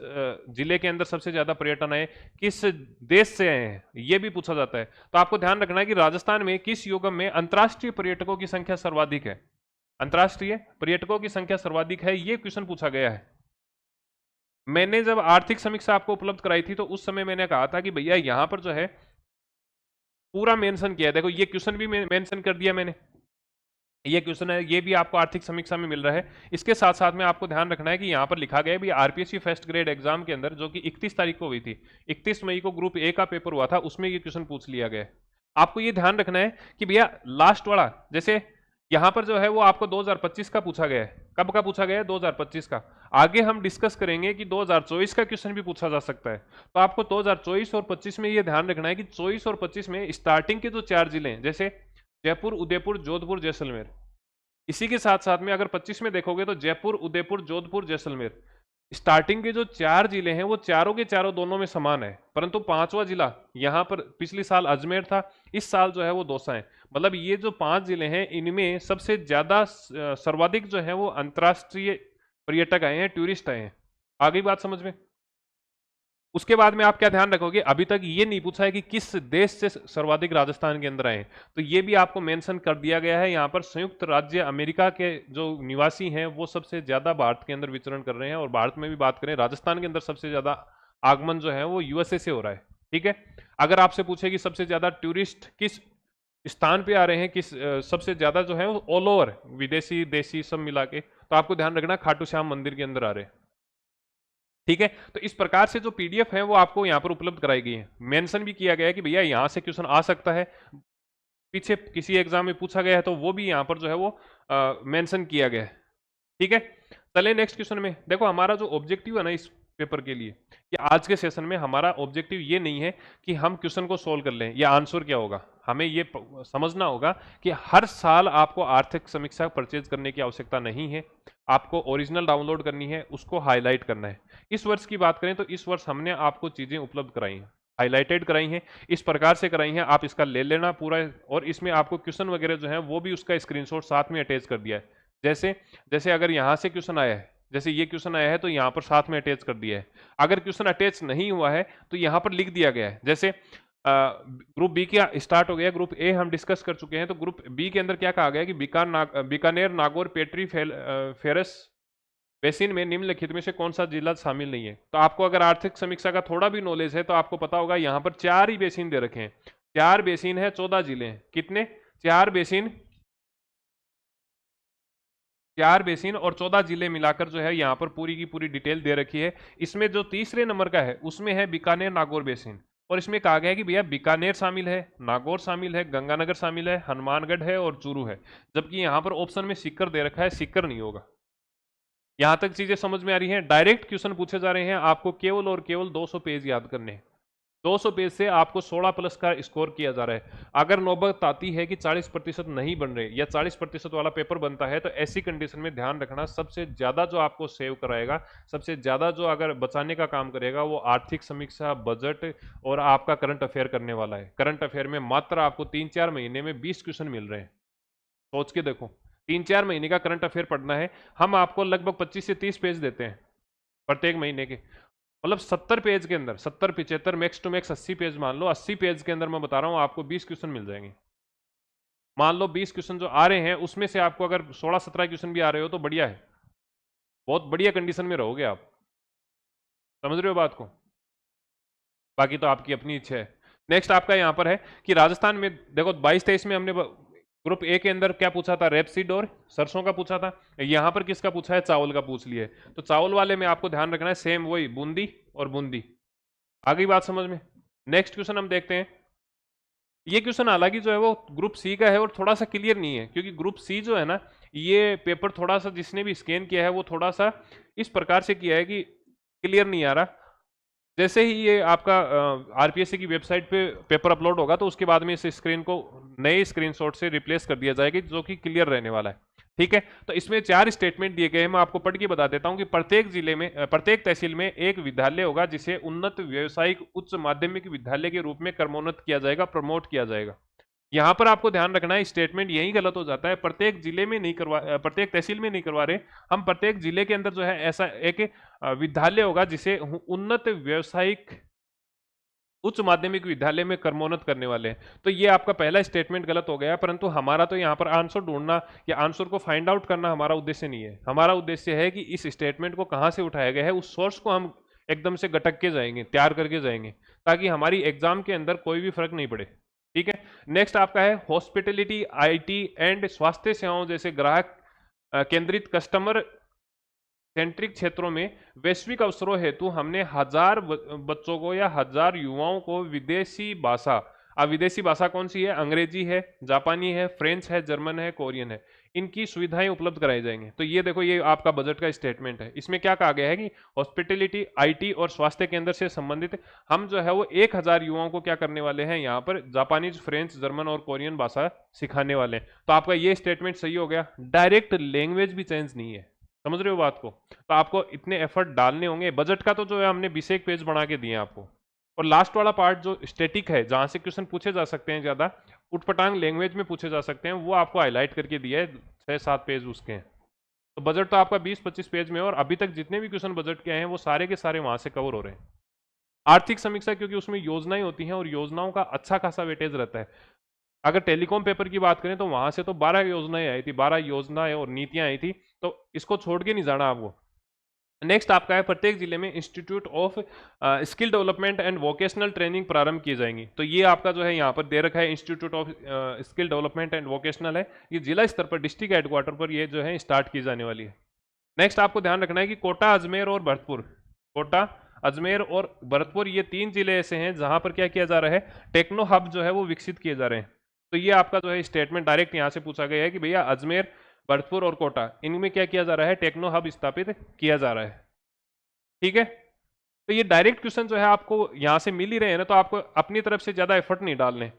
जिले के अंदर सबसे ज्यादा पर्यटन आए, किस देश से आए हैं, ये भी पूछा जाता है। तो आपको ध्यान रखना है कि राजस्थान में किस युगम में अंतर्राष्ट्रीय पर्यटकों की संख्या सर्वाधिक है, अंतर्राष्ट्रीय पर्यटकों की संख्या सर्वाधिक है, ये क्वेश्चन पूछा गया है। मैंने जब आर्थिक समीक्षा आपको उपलब्ध कराई थी तो उस समय मैंने कहा था कि भैया यहां पर जो है पूरा मेंशन किया है, देखो ये क्वेश्चन भी मेंशन कर दिया मैंने, ये क्वेश्चन है, ये भी आपको आर्थिक समीक्षा में मिल रहा है। इसके साथ साथ में आपको ध्यान रखना है कि यहाँ पर लिखा गया है भी RPSC फर्स्ट ग्रेड एग्जाम के अंदर जो कि 31 तारीख को हुई थी, 31 मई को ग्रुप A का पेपर हुआ था, उसमें ये क्वेश्चन पूछ लिया गया है। आपको ये ध्यान रखना है कि भैया लास्ट वाला, जैसे यहां पर जो है वो आपको 2025 का पूछा गया है, कब का पूछा गया है, 2025 का। आगे हम डिस्कस करेंगे कि 2024 का क्वेश्चन भी पूछा जा सकता है। तो आपको 2024 और 25 में ये ध्यान रखना है कि 24 और 25 में स्टार्टिंग के जो 4 जिले हैं, जैसे जयपुर, उदयपुर, जोधपुर, जैसलमेर, इसी के साथ साथ में अगर 25 में देखोगे तो जयपुर, उदयपुर, जोधपुर, जैसलमेर, स्टार्टिंग के जो 4 जिले हैं वो चारों के चारों दोनों में समान है, परंतु 5वां जिला यहाँ पर पिछले साल अजमेर था, इस साल जो है वो दौसा है। मतलब ये जो 5 जिले हैं इनमें सबसे ज्यादा सर्वाधिक जो है वो अंतर्राष्ट्रीय पर्यटक आए हैं, टूरिस्ट आए हैं। आ गई बात समझ में? उसके बाद में आप क्या ध्यान रखोगे, अभी तक ये नहीं पूछा है कि किस देश से सर्वाधिक राजस्थान के अंदर आए, तो ये भी आपको मेंशन कर दिया गया है। यहाँ पर संयुक्त राज्य अमेरिका के जो निवासी हैं वो सबसे ज्यादा भारत के अंदर विचरण कर रहे हैं, और भारत में भी बात करें राजस्थान के अंदर सबसे ज्यादा आगमन जो है वो USA से हो रहा है, ठीक है। अगर आपसे पूछे कि सबसे ज्यादा टूरिस्ट किस स्थान पे आ रहे हैं, किस सबसे ज्यादा जो है ऑल ओवर विदेशी देशी सब मिला के, तो आपको ध्यान रखना खाटू श्याम मंदिर के अंदर आ रहे हैं, ठीक है। तो इस प्रकार से जो PDF है वो आपको यहाँ पर उपलब्ध कराई गई है, मेंशन भी किया गया है कि भैया यहाँ से क्वेश्चन आ सकता है, पीछे किसी एग्जाम में पूछा गया है तो वो भी यहाँ पर जो है वो मेंशन किया गया है, ठीक है। चले नेक्स्ट क्वेश्चन में। देखो हमारा जो ऑब्जेक्टिव है ना इस पेपर के लिए कि आज के सेशन में हमारा ऑब्जेक्टिव ये नहीं है कि हम क्वेश्चन को सोल्व कर लें या आंसर क्या होगा। हमें ये समझना होगा कि हर साल आपको आर्थिक समीक्षा परचेज करने की आवश्यकता नहीं है, आपको ओरिजिनल डाउनलोड करनी है, उसको हाईलाइट करना है। इस वर्ष की बात करें तो इस वर्ष हमने आपको चीजें उपलब्ध कराई हैं, हाईलाइटेड कराई हैं, इस प्रकार से कराई हैं, आप इसका ले लेना पूरा। और इसमें आपको क्वेश्चन वगैरह जो है वो भी उसका स्क्रीनशॉट साथ में अटैच कर दिया है। जैसे जैसे अगर यहाँ से क्वेश्चन आया है, जैसे ये क्वेश्चन आया है तो यहाँ पर साथ में अटैच कर दिया है। अगर क्वेश्चन अटैच नहीं हुआ है तो यहाँ पर लिख दिया गया है। जैसे ग्रुप बी का स्टार्ट हो गया, ग्रुप ए हम डिस्कस कर चुके हैं, तो ग्रुप बी के अंदर क्या कहा गया कि Bikaner, Nagaur, petri, ferrous basin में निम्नलिखित में से कौन सा जिला शामिल नहीं है। तो आपको अगर आर्थिक समीक्षा का थोड़ा भी नॉलेज है तो आपको पता होगा यहाँ पर 4 ही बेसिन दे रखे हैं, 4 बेसिन है, 14 जिले हैं। कितने? 4 बेसिन, 4 बेसिन और 14 जिले मिलाकर जो है यहाँ पर पूरी की पूरी डिटेल दे रखी है। इसमें जो तीसरे नंबर का है उसमें है बीकानेर नागौर बेसिन, और इसमें कहा गया है कि भैया बीकानेर शामिल है, नागौर शामिल है, गंगानगर शामिल है, हनुमानगढ़ है और चूरू है। जबकि यहाँ पर ऑप्शन में सीकर दे रखा है, सीकर नहीं होगा। यहां तक चीजें समझ में आ रही हैं? डायरेक्ट क्वेश्चन पूछे जा रहे हैं, आपको केवल और केवल 200 पेज याद करने हैं। 200 पेज से आपको 16 प्लस का स्कोर किया जा रहा है। अगर नौबत आती है कि 40% नहीं बन रहे या 40% वाला पेपर बनता है, तो ऐसी कंडीशन में ध्यान रखना, सबसे ज्यादा जो आपको सेव कराएगा, सबसे ज्यादा जो अगर बचाने का काम करेगा, वो आर्थिक समीक्षा, बजट और आपका करंट अफेयर करने वाला है। करंट अफेयर में मात्र आपको 3-4 महीने में 20 क्वेश्चन मिल रहे हैं। सोच के देखो, 3-4 महीने का करंट अफेयर पढ़ना है, हम आपको लगभग 25 से 30 पेज देते हैं प्रत्येक महीने के। मतलब 70 पेज के अंदर, 70, 75, मैक्स टू मैक्स 80 पेज मान लो, 80 पेज के अंदर मैं बता रहा हूं आपको 20 क्वेश्चन मिल जाएंगे। मान लो 20 क्वेश्चन जो आ रहे हैं उसमें से आपको अगर 16-17 क्वेश्चन भी आ रहे हो तो बढ़िया है, बहुत बढ़िया कंडीशन में रहोगे आप। समझ रहे हो बात को? बाकी तो आपकी अपनी इच्छा है। नेक्स्ट आपका यहां पर है कि राजस्थान में देखो 22-23 में हमने ग्रुप ए के अंदर क्या पूछा था? रेपसीड और सरसों का पूछा था। यहां पर किसका पूछा है? चावल का पूछ लिया है। तो चावल वाले में आपको ध्यान रखना है, सेम वही बूंदी और बूंदी। आ गई बात समझ में? नेक्स्ट क्वेश्चन हम देखते हैं। ये क्वेश्चन हालांकि जो है वो ग्रुप सी का है और थोड़ा सा क्लियर नहीं है, क्योंकि ग्रुप सी जो है ना, ये पेपर थोड़ा सा जिसने भी स्कैन किया है वो थोड़ा सा इस प्रकार से किया है कि क्लियर नहीं आ रहा। जैसे ही ये आपका आरपीएससी की वेबसाइट पे पेपर अपलोड होगा तो उसके बाद में इस स्क्रीन को नए स्क्रीनशॉट से रिप्लेस कर दिया जाएगा, जो कि क्लियर रहने वाला है। ठीक है, तो इसमें 4 स्टेटमेंट दिए गए हैं, मैं आपको पढ़ के बता देता हूं कि प्रत्येक जिले में, प्रत्येक तहसील में एक विद्यालय होगा जिसे उन्नत व्यावसायिक उच्च माध्यमिक विद्यालय के रूप में क्रमोन्नत किया जाएगा, प्रमोट किया जाएगा। यहां पर आपको ध्यान रखना है, स्टेटमेंट यही गलत हो जाता है। प्रत्येक जिले में नहीं करवा, प्रत्येक तहसील में नहीं करवा रहे हम, प्रत्येक जिले के अंदर जो है ऐसा एक विद्यालय होगा जिसे उन्नत व्यावसायिक उच्च माध्यमिक विद्यालय में क्रमोन्नत करने वाले हैं। तो ये आपका पहला स्टेटमेंट गलत हो गया, परंतु हमारा तो यहाँ पर आंसर ढूंढना या आंसर को फाइंड आउट करना हमारा उद्देश्य नहीं है। हमारा उद्देश्य है कि इस स्टेटमेंट को कहाँ से उठाया गया है, उस सोर्स को हम एकदम से गटक के जाएंगे, तैयार करके जाएंगे, ताकि हमारी एग्जाम के अंदर कोई भी फर्क नहीं पड़े। ठीक है, नेक्स्ट आपका है हॉस्पिटलिटी, आईटी एंड स्वास्थ्य सेवाओं जैसे ग्राहक केंद्रित कस्टमर सेंट्रिक क्षेत्रों में वैश्विक अवसरों हेतु हमने 1000 बच्चों को या 1000 युवाओं को विदेशी भाषा, अब विदेशी भाषा कौन सी है? अंग्रेजी है, जापानी है, फ्रेंच है, जर्मन है, कोरियन है, इनकी सुविधाएं उपलब्ध कराई जाएंगी। तो ये देखो, ये आपका बजट का स्टेटमेंट है। इसमें क्या कहा गया है कि हॉस्पिटलिटी, आईटी और स्वास्थ्य केंद्र से संबंधित हम जो है वो 1000 युवाओं को क्या करने वाले हैं, यहाँ पर जापानीज, फ्रेंच, जर्मन और कोरियन भाषा सिखाने वाले हैं। तो आपका ये स्टेटमेंट सही हो गया, डायरेक्ट लैंग्वेज भी चेंज नहीं है। समझ रहे हो बात को? तो आपको इतने एफर्ट डालने होंगे। बजट का तो जो है हमने 20 पेज बना के दिए आपको, और लास्ट वाला पार्ट जो स्टैटिक है, जहां से क्वेश्चन पूछे जा सकते हैं, ज्यादा उटपटांग लैंग्वेज में पूछे जा सकते हैं, वो आपको हाईलाइट करके दिया है, 6-7 पेज उसके हैं। तो बजट तो आपका 20-25 पेज में, और अभी तक जितने भी क्वेश्चन बजट के आए हैं वो सारे के सारे वहां से कवर हो रहे हैं। आर्थिक समीक्षा क्योंकि उसमें योजनाएं होती हैं और योजनाओं का अच्छा खासा वेटेज रहता है। अगर टेलीकॉम पेपर की बात करें तो वहां से तो 12 योजनाएं आई थी, 12 योजनाएं और नीतियां आई थी, तो इसको छोड़ के नहीं जाना आपको। नेक्स्ट आपका है प्रत्येक जिले में institute of skill development and vocational training प्रारंभ की जाएंगी। तो ये आपका जो है यहाँ पर दे रखा है, institute of skill development and vocational है, ये जिला स्तर पर डिस्ट्रिक्ट हेडक्वार्टर पर ये जो है स्टार्ट की जाने वाली है। नेक्स्ट आपको ध्यान रखना है कि कोटा, अजमेर और भरतपुर, कोटा, अजमेर और भरतपुर, ये 3 जिले ऐसे हैं जहां पर क्या किया जा रहा है, टेक्नो हब जो है वो विकसित किए जा रहे हैं। तो ये आपका जो है स्टेटमेंट डायरेक्ट यहां से पूछा गया है कि भैया अजमेर, भरतपुर और कोटा, इनमें क्या किया जा रहा है, टेक्नो हब स्थापित किया जा रहा है। ठीक है, तो ये डायरेक्ट क्वेश्चन जो है आपको यहाँ से मिल ही रहे हैं ना, तो आपको अपनी तरफ से ज्यादा एफर्ट नहीं डालने,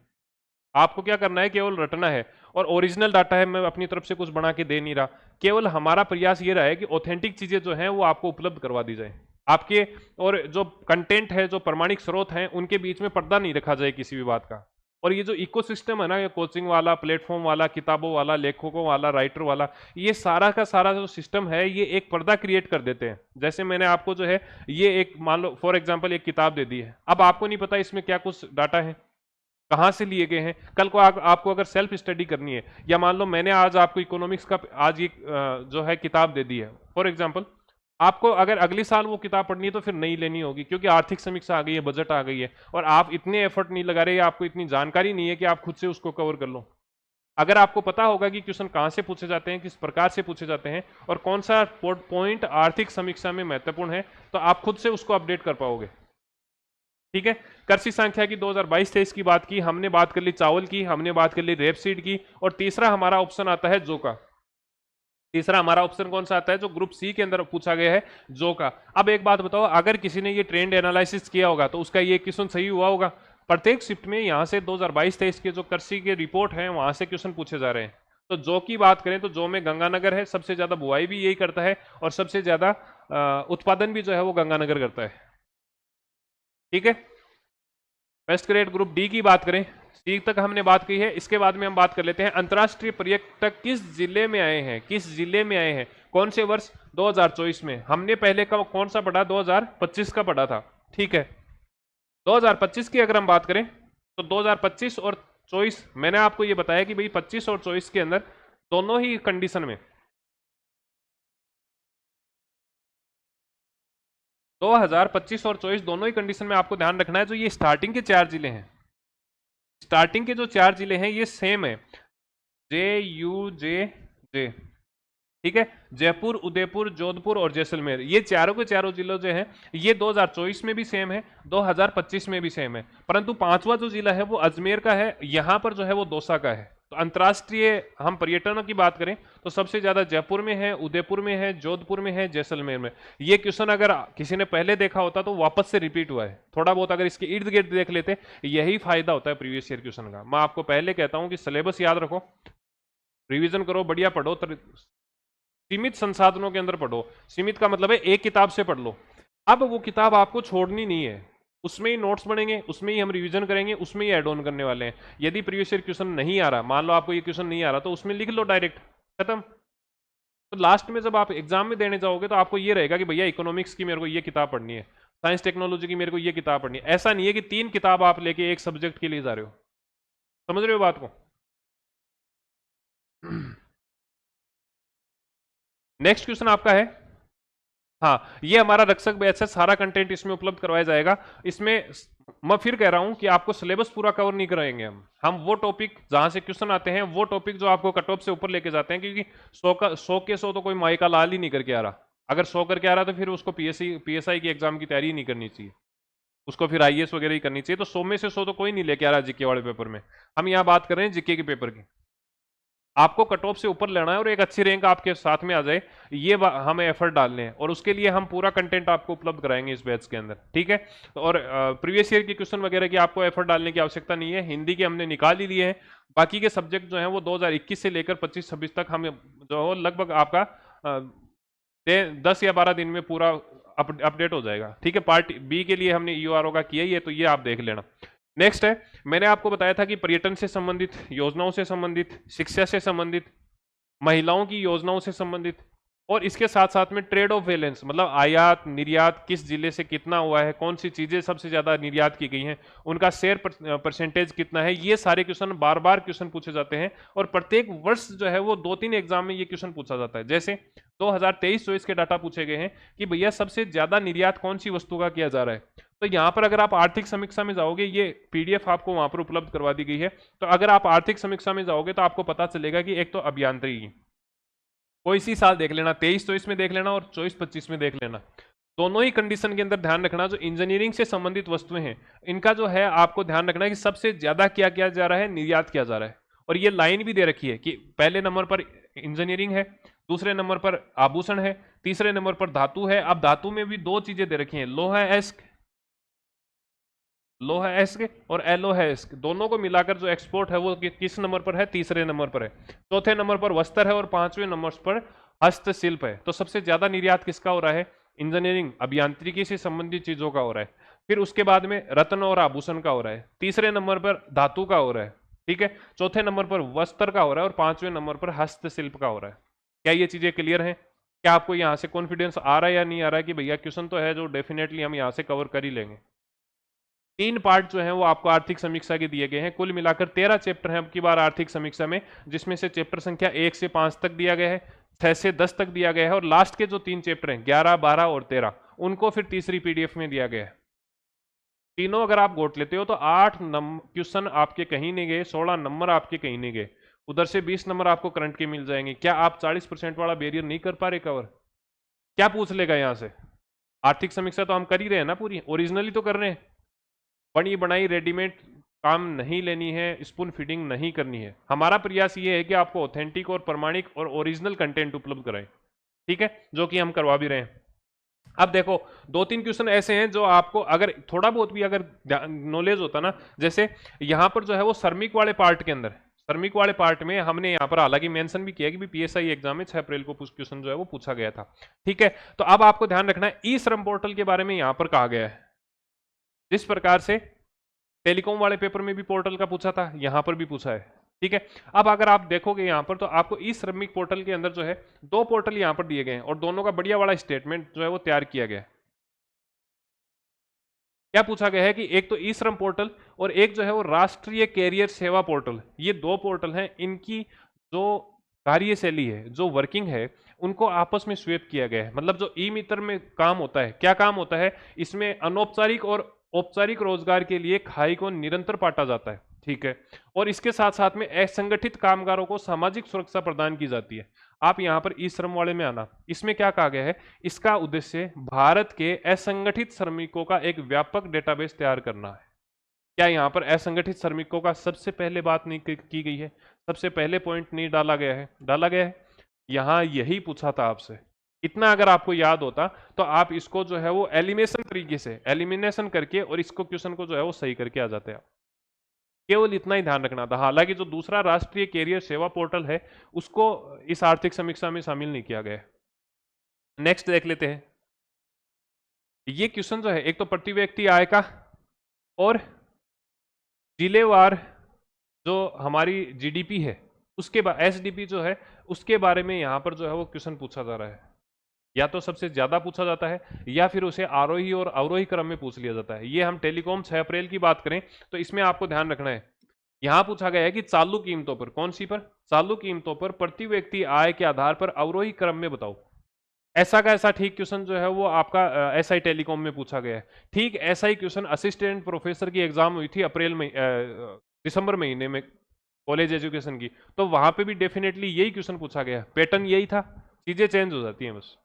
आपको क्या करना है, केवल रटना है। और ओरिजिनल डाटा है, मैं अपनी तरफ से कुछ बना के दे नहीं रहा, केवल हमारा प्रयास ये रहा है कि ऑथेंटिक चीजें जो हैं वो आपको उपलब्ध करवा दी जाए आपके, और जो कंटेंट है, जो प्रमाणिक स्रोत हैं, उनके बीच में पर्दा नहीं रखा जाए किसी भी बात का। और ये जो इकोसिस्टम है ना, ये कोचिंग वाला, प्लेटफॉर्म वाला, किताबों वाला, लेखकों वाला, राइटर वाला, ये सारा का सारा जो सिस्टम है, ये एक पर्दा क्रिएट कर देते हैं। जैसे मैंने आपको जो है ये एक, मान लो फॉर एग्जांपल, एक किताब दे दी है, अब आपको नहीं पता इसमें क्या कुछ डाटा है, कहाँ से लिए गए हैं। कल को आपको अगर सेल्फ स्टडी करनी है, या मान लो मैंने आज आपको इकोनॉमिक्स का आज ये जो है किताब दे दी है फॉर एग्जांपल, आपको अगर अगली साल वो किताब पढ़नी है तो फिर नहीं लेनी होगी, क्योंकि आर्थिक समीक्षा आ गई है, बजट आ गई है, और आप इतने एफर्ट नहीं लगा रहे, आपको इतनी जानकारी नहीं है कि आप खुद से उसको कवर कर लो। अगर आपको पता होगा कि क्वेश्चन कहाँ से पूछे जाते हैं, किस प्रकार से पूछे जाते हैं, और कौन सा पॉइंट आर्थिक समीक्षा में महत्वपूर्ण है, तो आप खुद से उसको अपडेट कर पाओगे। ठीक है, कृषि संख्या की 2022-23 की बात की हमने, बात कर ली चावल की, हमने बात कर ली रेपसीड की, और तीसरा हमारा ऑप्शन आता है जो का। तीसरा हमारा ऑप्शन कौन सा आता है, जो ग्रुप सी के अंदर पूछा गया है, जो का। अब एक बात बताओ, अगर किसी ने ये ट्रेंड एनालिसिस किया होगा तो उसका ये क्वेश्चन सही हुआ होगा। प्रत्येक शिफ्ट में यहाँ से 2022-23 के जो कृषि के रिपोर्ट हैं वहां से क्वेश्चन पूछे जा रहे हैं। तो जो की बात करें तो जो में गंगानगर है, सबसे ज्यादा बुआई भी यही करता है, और सबसे ज्यादा उत्पादन भी जो है वो गंगानगर करता है। ठीक है, फर्स्ट ग्रेड ग्रुप डी की बात करें, सी तक हमने बात की है। इसके बाद में हम बात कर लेते हैं, अंतर्राष्ट्रीय पर्यटक किस जिले में आए हैं, किस जिले में आए हैं, कौन से वर्ष, 2024 में। हमने पहले का कौन सा पढ़ा, 2025 का पढ़ा था। ठीक है, 2025 की अगर हम बात करें तो 2025 और 24, मैंने आपको ये बताया कि भाई 25 और 24 के अंदर दोनों ही कंडीशन में 2025 और 24 दोनों ही कंडीशन में आपको ध्यान रखना है, जो ये स्टार्टिंग के 4 जिले हैं, स्टार्टिंग के जो 4 जिले हैं ये सेम है, जे। ठीक है, जयपुर, उदयपुर, जोधपुर और जैसलमेर, ये चारों के चारों जिले जो हैं ये 2024 में भी सेम है, 2025 में भी सेम है, परंतु पांचवा जो जिला है वो अजमेर का है, यहां पर जो है वो दौसा का है। तो अंतर्राष्ट्रीय हम पर्यटनों की बात करें तो सबसे ज्यादा जयपुर में है, उदयपुर में है, जोधपुर में है, जैसलमेर में। ये क्वेश्चन अगर किसी ने पहले देखा होता तो वापस से रिपीट हुआ है, थोड़ा बहुत अगर इसके इर्द गिर्द देख लेते, यही फायदा होता है प्रीवियस ईयर क्वेश्चन का। मैं आपको पहले कहता हूं कि सिलेबस याद रखो, रिविजन करो, बढ़िया पढ़ो, सीमित संसाधनों के अंदर पढ़ो। सीमित का मतलब है एक किताब से पढ़ लो, अब वो किताब आपको छोड़नी नहीं है, उसमें ही नोट्स बनेंगे, उसमें ही हम रिवीजन करेंगे, उसमें ही ऐड ऑन करने वाले हैं। यदि प्रीवियस ईयर क्वेश्चन नहीं आ रहा, मान लो आपको ये क्वेश्चन नहीं आ रहा, तो उसमें लिख लो डायरेक्ट, खत्म। तो लास्ट में जब आप एग्जाम में देने जाओगे तो आपको ये रहेगा कि भैया इकोनॉमिक्स की मेरे को ये किताब पढ़नी है, साइंस टेक्नोलॉजी की मेरे को ये किताब पढ़नी है। ऐसा नहीं है कि 3 किताब आप लेके एक सब्जेक्ट के लिए जा रहे हो, समझ रहे हो बात को। नेक्स्ट क्वेश्चन आपका है, हाँ ये हमारा रक्षक बैच है, सारा कंटेंट इसमें उपलब्ध करवाया जाएगा। इसमें मैं फिर कह रहा हूं कि आपको सिलेबस पूरा कवर नहीं कराएंगे हम वो टॉपिक जहां से क्वेश्चन आते हैं, वो टॉपिक जो आपको कट ऑफ से ऊपर लेके जाते हैं, क्योंकि 100 के 100 तो कोई माई का लाल ही नहीं करके आ रहा। अगर 100 करके आ रहा तो फिर उसको पीएसआई की एग्जाम की तैयारी नहीं करनी चाहिए, उसको फिर आईएएस वगैरह ही करनी चाहिए। तो 100 में से 100 तो कोई नहीं लेके आ रहा जीके वाले पेपर में। हम यहाँ बात कर रहे हैं जीके के पेपर की, आपको कट ऑफ से ऊपर लेना है और एक अच्छी रैंक आपके साथ में आ जाए, ये हमें एफर्ट डालने हैं, और उसके लिए हम पूरा कंटेंट आपको उपलब्ध कराएंगे इस बैच के अंदर। ठीक है, और प्रीवियस ईयर के क्वेश्चन वगैरह की आपको एफर्ट डालने की आवश्यकता नहीं है, हिंदी के हमने निकाल ही लिए हैं। बाकी के सब्जेक्ट जो हैं वो 2021 से लेकर 25-26 तक हम जो हो लगभग आपका 10 या 12 दिन में पूरा अपडेट हो जाएगा। ठीक है, पार्ट बी के लिए हमने ईओआरओ का किया ही है, तो ये आप देख लेना। नेक्स्ट है, मैंने आपको बताया था कि पर्यटन से संबंधित, योजनाओं से संबंधित, शिक्षा से संबंधित, महिलाओं की योजनाओं से संबंधित, और इसके साथ साथ में ट्रेड ऑफ वैलेंस, मतलब आयात निर्यात किस जिले से कितना हुआ है, कौन सी चीजें सबसे ज्यादा निर्यात की गई हैं, उनका शेयर परसेंटेज कितना है, ये सारे क्वेश्चन बार बार क्वेश्चन पूछे जाते हैं, और प्रत्येक वर्ष जो है वो 2-3 एग्जाम में ये क्वेश्चन पूछा जाता है। जैसे 2023-24 के डाटा पूछे गए हैं कि भैया सबसे ज्यादा निर्यात कौन सी वस्तु का किया जा रहा है। तो यहाँ पर अगर आप आर्थिक समीक्षा में जाओगे, ये पीडीएफ आपको वहां पर उपलब्ध करवा दी गई है, तो अगर आप आर्थिक समीक्षा में जाओगे तो आपको पता चलेगा कि एक तो अभियांत्रिकी, कोई सी साल देख लेना, 23-24 में देख लेना और 24-25 में देख लेना, दोनों ही कंडीशन के अंदर ध्यान रखना, जो इंजीनियरिंग से संबंधित वस्तुएं हैं इनका जो है आपको ध्यान रखना है कि सबसे ज्यादा क्या किया जा रहा है, निर्यात किया जा रहा है। और ये लाइन भी दे रखी है कि पहले नंबर पर इंजीनियरिंग है, दूसरे नंबर पर आभूषण है, तीसरे नंबर पर धातु है। अब धातु में भी दो चीजें दे रखी हैं, लोहा एस्क और एलोहा एस्क, दोनों को मिलाकर जो एक्सपोर्ट है वो किस नंबर पर है? तीसरे नंबर पर है। चौथे नंबर पर वस्त्र है और पांचवें नंबर पर हस्तशिल्प है। तो सबसे ज्यादा निर्यात किसका हो रहा है? इंजीनियरिंग, अभियांत्रिकी से संबंधित चीजों का हो रहा है। फिर उसके बाद में रत्न और आभूषण का हो रहा है, तीसरे नंबर पर धातु का हो रहा है, ठीक है, चौथे नंबर पर वस्त्र का हो रहा है और पांचवें नंबर पर हस्तशिल्प का हो रहा है। क्या ये चीजें क्लियर हैं? क्या आपको यहां से कॉन्फिडेंस आ रहा है या नहीं आ रहा है कि भैया क्वेश्चन तो है जो डेफिनेटली हम यहां से कवर कर ही लेंगे? तीन पार्ट जो है वो आपको आर्थिक समीक्षा के दिए गए हैं। कुल मिलाकर 13 चैप्टर हैं अब की बार आर्थिक समीक्षा में, जिसमें से चैप्टर संख्या 1 से 5 तक दिया गया है, 6 से 10 तक दिया गया है, और लास्ट के जो 3 चैप्टर हैं 11, 12 और 13 उनको फिर तीसरी पीडीएफ में दिया गया है। तीनों अगर आप गोट लेते हो तो 8 क्वेश्चन आपके कहीं नहीं गए, 16 नंबर आपके कहीं नहीं गए, उधर से 20 नंबर आपको करंट के मिल जाएंगे। क्या आप 40% वाला बैरियर नहीं कर पा रहे कवर? क्या पूछ लेगा यहां से? आर्थिक समीक्षा तो हम कर ही रहे हैं ना, पूरी ओरिजिनली तो कर रहे हैं। बनी बनाई रेडीमेड काम नहीं लेनी है, स्पून फीडिंग नहीं करनी है। हमारा प्रयास ये है कि आपको ऑथेंटिक और प्रमाणिक और ओरिजिनल कंटेंट उपलब्ध कराएं, ठीक है, जो कि हम करवा भी रहे हैं। अब देखो, दो तीन क्वेश्चन ऐसे हैं जो आपको अगर थोड़ा बहुत भी अगर नॉलेज होता ना, जैसे यहां पर जो है वो श्रमिक वाले पार्ट के अंदर, श्रमिक वाले पार्ट में हमने यहाँ पर हालांकि मेंशन भी किया कि पीएसआई एग्जाम में 6 अप्रैल को क्वेश्चन जो है वो पूछा गया था, ठीक है। तो अब आपको ध्यान रखना है, ई श्रम पोर्टल के बारे में यहां पर कहा गया है। जिस प्रकार से टेलीकॉम वाले पेपर में भी पोर्टल का पूछा था, यहां पर भी पूछा है, ठीक है। अब अगर आप देखोगे यहां पर तो आपको ई श्रमिक पोर्टल के अंदर जो है 2 पोर्टल यहां पर दिए गए हैं और दोनों का बढ़िया वाला स्टेटमेंट जो है वो तैयार किया गया है। क्या पूछा गया है कि एक तो ई श्रम पोर्टल और एक जो है वो राष्ट्रीय कैरियर सेवा पोर्टल, ये 2 पोर्टल हैं, इनकी जो कार्यशैली है, जो वर्किंग है, उनको आपस में स्वेप किया गया है। मतलब जो ई मित्र में काम होता है, क्या काम होता है इसमें? अनौपचारिक और औपचारिक रोजगार के लिए खाई को निरंतर बांटा जाता है, ठीक है, और इसके साथ साथ में असंगठित कामगारों को सामाजिक सुरक्षा प्रदान की जाती है। आप यहां पर ई श्रम वाले में आना, इसमें क्या कहा गया है? इसका उद्देश्य भारत के असंगठित श्रमिकों का एक व्यापक डेटाबेस तैयार करना है। क्या यहां पर असंगठित श्रमिकों का सबसे पहले बात नहीं की गई है? सबसे पहले पॉइंट नहीं डाला गया है? डाला गया है, यहां यही पूछा था आपसे। इतना अगर आपको याद होता तो आप इसको जो है वो एलिमिनेशन तरीके से एलिमिनेशन करके और इसको क्वेश्चन को जो है वो सही करके आ जाते हैं। केवल इतना ही ध्यान रखना था। हालांकि जो दूसरा राष्ट्रीय कैरियर सेवा पोर्टल है उसको इस आर्थिक समीक्षा में शामिल नहीं किया गया है। नेक्स्ट देख लेते हैं। ये क्वेश्चन जो है, एक तो प्रति व्यक्ति आय का और जिलेवार जो हमारी जीडीपी है उसके बाद एसडीपी जो है उसके बारे में यहां पर जो है वो क्वेश्चन पूछा जा रहा है। या तो सबसे ज्यादा पूछा जाता है या फिर उसे आरोही और अवरोही क्रम में पूछ लिया जाता है। ये हम टेलीकॉम 6 अप्रैल की बात करें तो इसमें आपको ध्यान रखना है, यहां पूछा गया है कि चालू कीमतों पर, कौन सी पर? चालू कीमतों पर प्रति व्यक्ति आय के आधार पर अवरोही क्रम में बताओ। ऐसा का ऐसा ठीक क्वेश्चन जो है वो आपका एसआई टेलीकॉम में पूछा गया है। ठीक ऐसा ही क्वेश्चन असिस्टेंट प्रोफेसर की एग्जाम हुई थी अप्रैल में, दिसंबर महीने में, कॉलेज एजुकेशन की, तो वहां पे भी डेफिनेटली यही क्वेश्चन पूछा गया, पैटर्न यही था, चीजें चेंज हो जाती हैं बस।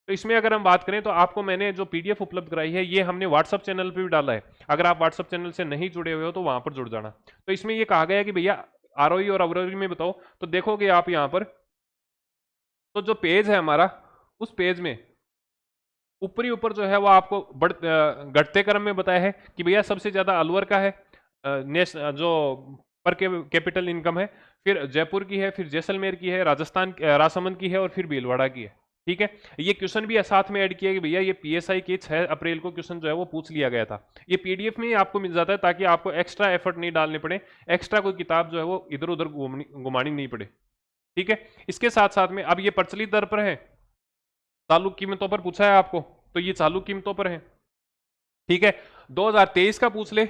तो इसमें अगर हम बात करें तो आपको मैंने जो पीडीएफ उपलब्ध कराई है ये हमने व्हाट्सअप चैनल पे भी डाला है। अगर आप व्हाट्सअप चैनल से नहीं जुड़े हुए हो तो वहां पर जुड़ जाना। तो इसमें ये कहा गया है कि भैया आरोही और अवरोही में बताओ। तो देखोगे आप यहां पर तो जो पेज है हमारा, उस पेज में ऊपरी ऊपर जो है वो आपको घटते क्रम में बताया है कि भैया सबसे ज्यादा अलवर का है, जो पर कैपिटल इनकम है, फिर जयपुर की है, फिर जैसलमेर की है, राजस्थान राजसमंद की है और फिर भीलवाड़ा की है, ठीक है। ये क्वेश्चन भी साथ में ऐड किया कि भैया ये पीएसआई के 6 अप्रैल को क्वेश्चन जो है वो पूछ लिया गया था। ये पीडीएफ में ही आपको मिल जाता है ताकि आपको एक्स्ट्रा एफर्ट नहीं डालने पड़े, एक्स्ट्रा कोई किताब जो है वो इधर उधर घुमानी नहीं पड़े, ठीक है। इसके साथ साथ में अब ये प्रचलित दर पर है, चालू कीमतों पर पूछा है आपको, तो ये चालू कीमतों पर है, ठीक है। 2023 का पूछ ले,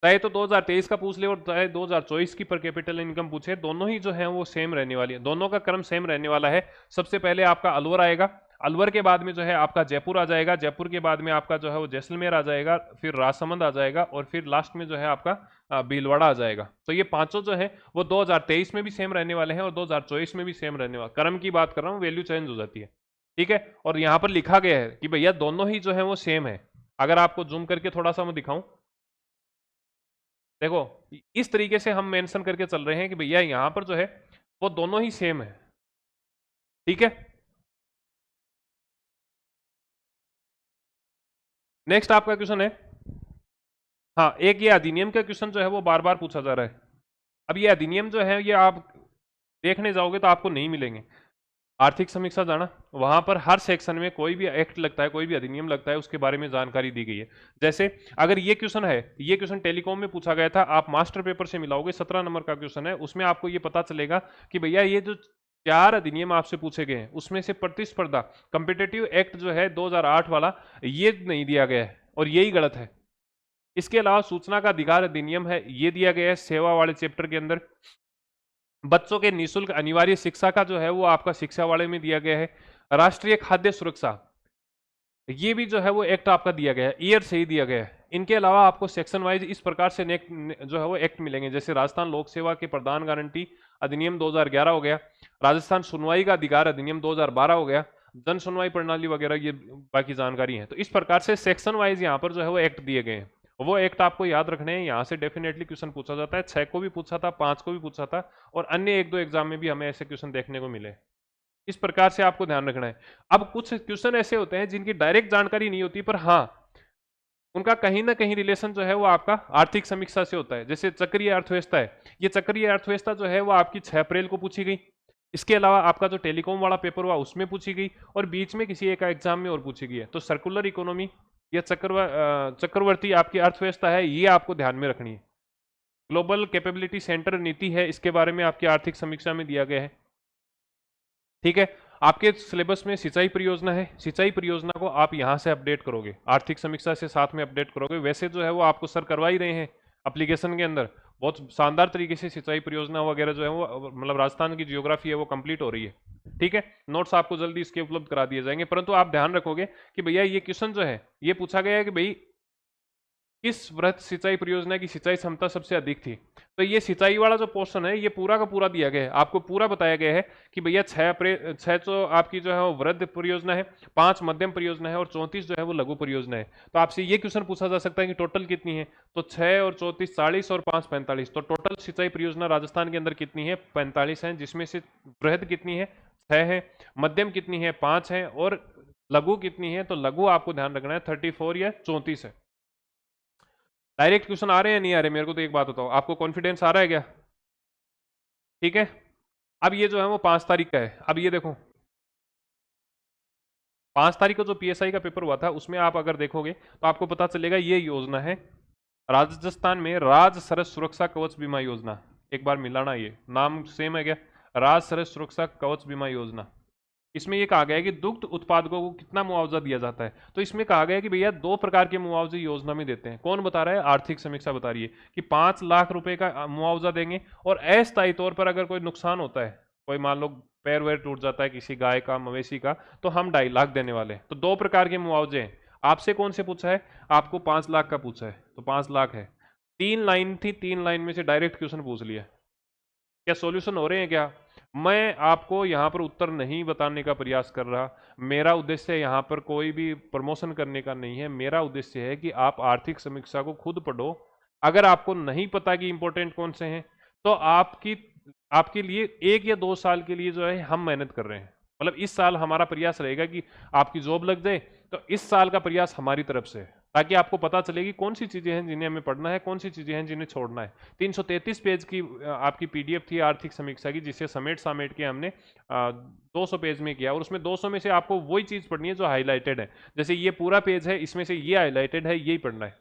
चाहे तो 2023 का पूछ ले और चाहे 2024 की पर कैपिटल इनकम पूछे, दोनों ही जो है वो सेम रहने वाली है, दोनों का क्रम सेम रहने वाला है। सबसे पहले आपका अलवर आएगा, अलवर के बाद में जो है आपका जयपुर आ जाएगा, जयपुर के बाद में आपका जो है वो जैसलमेर आ जाएगा, फिर राजसमंद आ जाएगा और फिर लास्ट में जो है आपका भीलवाड़ा आ जाएगा। तो ये पांचों जो है वो 2023 में भी सेम रहने वाले हैं और 2024 में भी सेम रहने वाले। क्रम की बात कर रहा हूँ, वैल्यू चेंज हो जाती है, ठीक है। और यहाँ पर लिखा गया है कि भैया दोनों ही जो है वो सेम है। अगर आपको जूम करके थोड़ा सा मैं दिखाऊं, देखो इस तरीके से हम मेंशन करके चल रहे हैं कि भैया यहाँ पर जो है वो दोनों ही सेम है, ठीक है। नेक्स्ट आपका क्वेश्चन है, हाँ, एक ये अधिनियम का क्वेश्चन जो है वो बार बार पूछा जा रहा है। अब ये अधिनियम जो है ये आप देखने जाओगे तो आपको नहीं मिलेंगे। आर्थिक समीक्षा जाना, वहां पर हर सेक्शन में कोई भी एक्ट लगता है, कोई भी अधिनियम लगता है, उसके बारे में जानकारी दी गई है। जैसे अगर ये क्वेश्चन है, ये क्वेश्चन टेलीकॉम में पूछा गया था, आप मास्टर पेपर से मिलाओगे, 17 नंबर का क्वेश्चन है, उसमें आपको ये पता चलेगा कि भैया ये जो 4 अधिनियम आपसे पूछे गए हैं उसमें से प्रतिस्पर्धा कंपिटेटिव एक्ट जो है 2008 वाला, ये नहीं दिया गया है और यही गलत है। इसके अलावा सूचना का अधिकार अधिनियम है, ये दिया गया है सेवा वाले चैप्टर के अंदर। बच्चों के निःशुल्क अनिवार्य शिक्षा का जो है वो आपका शिक्षा वाले में दिया गया है। राष्ट्रीय खाद्य सुरक्षा, ये भी जो है वो एक्ट आपका दिया गया है, ईयर से ही दिया गया है। इनके अलावा आपको सेक्शन वाइज इस प्रकार से जो है वो एक्ट मिलेंगे, जैसे राजस्थान लोक सेवा के प्रदान गारंटी अधिनियम 2011 हो गया, राजस्थान सुनवाई का अधिकार अधिनियम 2012 हो गया, जन सुनवाई प्रणाली वगैरह, ये बाकी जानकारी है। तो इस प्रकार से सेक्शन वाइज यहाँ पर जो है वो एक्ट दिए गए हैं। वो एक्ट आपको याद रखने हैं, यहाँ से डेफिनेटली क्वेश्चन पूछा जाता है, 6 को भी पूछा था, 5 को भी पूछा था, और अन्य 1-2 एग्जाम में भी हमें ऐसे क्वेश्चन देखने को मिले। इस प्रकार से आपको ध्यान रखना है। अब कुछ क्वेश्चन ऐसे होते हैं जिनकी डायरेक्ट जानकारी नहीं होती, पर हाँ उनका कहीं ना कहीं रिलेशन जो है वो आपका आर्थिक समीक्षा से होता है। जैसे चक्रीय अर्थव्यवस्था है, ये चक्रीय अर्थव्यवस्था जो है वो आपकी 6 अप्रैल को पूछी गई। इसके अलावा आपका जो टेलीकॉम वाला पेपर हुआ उसमें पूछी गई, और बीच में किसी एक एग्जाम में और पूछी गई है। तो सर्कुलर इकोनॉमी या चक्रवर्ती आपकी अर्थव्यवस्था है, ये आपको ध्यान में रखनी है। ग्लोबल कैपेबिलिटी सेंटर नीति है, इसके बारे में आपकी आर्थिक समीक्षा में दिया गया है। ठीक है, आपके सिलेबस में सिंचाई परियोजना है, सिंचाई परियोजना को आप यहां से अपडेट करोगे, आर्थिक समीक्षा से साथ में अपडेट करोगे। वैसे जो है वो आपको सर करवा ही रहे हैं एप्लीकेशन के अंदर, बहुत शानदार तरीके से सिंचाई परियोजना वगैरह जो है वो, मतलब राजस्थान की जियोग्राफी है वो कंप्लीट हो रही है। ठीक है, नोट्स आपको जल्दी इसके उपलब्ध करा दिए जाएंगे, परंतु आप ध्यान रखोगे कि भैया ये क्वेश्चन जो है ये पूछा गया है कि भाई किस वृहत सिंचाई परियोजना की सिंचाई क्षमता सबसे अधिक थी। तो ये सिंचाई वाला जो पोर्शन है ये पूरा का पूरा दिया गया है, आपको पूरा बताया गया है कि भैया 6 तो आपकी जो है वो वृहद परियोजना है, 5 मध्यम परियोजना है, और 34 जो है वो लघु परियोजना है। तो आपसे ये क्वेश्चन पूछा जा सकता है कि टोटल कितनी है, तो 6 और 34 40 और 5 45, तो टोटल सिंचाई परियोजना राजस्थान के अंदर कितनी है, 45 है, जिसमें से वृहद कितनी है, 6 है, मध्यम कितनी है, 5 है, और लघु कितनी है, तो लघु आपको ध्यान रखना है 34 या 34 है। डायरेक्ट क्वेश्चन आ रहे हैं नहीं आ रहे, मेरे को तो एक बात बताओ, आपको कॉन्फिडेंस आ रहा है क्या? ठीक है, अब ये जो है वो 5 तारीख का है। अब ये देखो 5 तारीख को जो पीएसआई का पेपर हुआ था उसमें आप अगर देखोगे तो आपको पता चलेगा ये योजना है राजस्थान में राज सरस सुरक्षा कवच बीमा योजना। एक बार मिलाना, ये नाम सेम है क्या? राज सरस सुरक्षा कवच बीमा योजना। इसमें ये कहा गया है कि दुग्ध उत्पादकों को कितना मुआवजा दिया जाता है। तो इसमें कहा गया है कि भैया 2 प्रकार के मुआवजे योजना में देते हैं। कौन बता रहा है? आर्थिक समीक्षा बता रही है कि 5 लाख रुपए का मुआवजा देंगे, और अस्थायी तौर पर अगर कोई नुकसान होता है, कोई मान लो पैर वैर टूट जाता है किसी गाय का मवेशी का, तो हम 2.5 लाख देने वाले हैं। तो 2 प्रकार के मुआवजे हैं। आपसे कौन से पूछा है? आपको 5 लाख का पूछा है, तो 5 लाख है। 3 लाइन थी, 3 लाइन में से डायरेक्ट क्वेश्चन पूछ लिया। क्या सॉल्यूशन हो रहे हैं क्या? मैं आपको यहाँ पर उत्तर नहीं बताने का प्रयास कर रहा। मेरा उद्देश्य यहाँ पर कोई भी प्रमोशन करने का नहीं है। मेरा उद्देश्य है कि आप आर्थिक समीक्षा को खुद पढ़ो। अगर आपको नहीं पता कि इंपॉर्टेंट कौन से हैं, तो आपके लिए 1 या 2 साल के लिए जो है हम मेहनत कर रहे हैं। मतलब इस साल हमारा प्रयास रहेगा कि आपकी जॉब लग जाए, तो इस साल का प्रयास हमारी तरफ से है, ताकि आपको पता चलेगी कौन सी चीजें हैं जिन्हें हमें पढ़ना है, कौन सी चीजें हैं जिन्हें छोड़ना है। 333 पेज की आपकी पीडीएफ थी आर्थिक समीक्षा की, जिसे समेट समेट के हमने 200 पेज में किया, और उसमें 200 में से आपको वही चीज पढ़नी है जो हाईलाइटेड है। जैसे ये पूरा पेज है, इसमें से ये हाईलाइटेड है, यही पढ़ना है।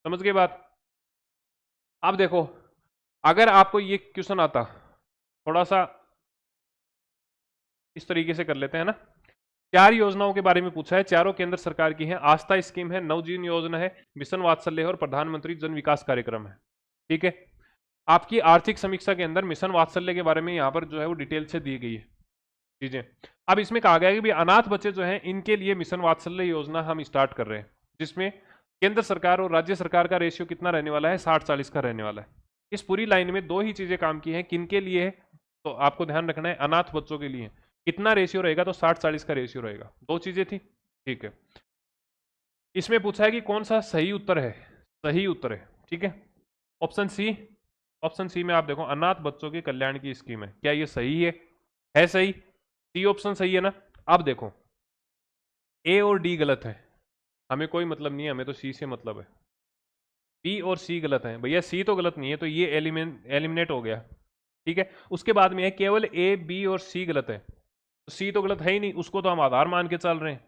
समझ गए बात? अब देखो, अगर आपको ये क्वेश्चन आता, थोड़ा सा इस तरीके से कर लेते हैं ना। 4 योजनाओं के बारे में पूछा है, चारों केंद्र सरकार की हैं। आस्था स्कीम है, नवजीवन योजना है, मिशन वात्सल्य है, और प्रधानमंत्री जन विकास कार्यक्रम है। ठीक है, आपकी आर्थिक समीक्षा के अंदर मिशन वात्सल्य के बारे में यहाँ पर जो है वो डिटेल से दी गई है चीजें। अब इसमें कहा गया है कि भी अनाथ बच्चे जो हैं इनके लिए मिशन वात्सल्य योजना हम स्टार्ट कर रहे हैं, जिसमें केंद्र सरकार और राज्य सरकार का रेशियो कितना रहने वाला है? 60-40 का रहने वाला है। इस पूरी लाइन में 2 ही चीजें काम की हैं। किनके लिए है? तो आपको ध्यान रखना है, अनाथ बच्चों के लिए। कितना रेशियो रहेगा? तो 60-40 का रेशियो रहेगा। 2 चीजें थी। ठीक है, इसमें पूछा है कि कौन सा सही उत्तर है? सही उत्तर है, ठीक है, ऑप्शन सी। ऑप्शन सी में आप देखो, अनाथ बच्चों के कल्याण की स्कीम है। क्या ये सही है? सही? सी ऑप्शन सही है ना। अब देखो ए और डी गलत है, हमें कोई मतलब नहीं है, हमें तो सी से मतलब है। बी और सी गलत है भैया, सी तो गलत नहीं है, तो ये एलिमिनेट हो गया। ठीक है, उसके बाद में है केवल ए बी और सी गलत है, तो सी तो गलत है ही नहीं, उसको तो हम आधार मान के चल रहे हैं।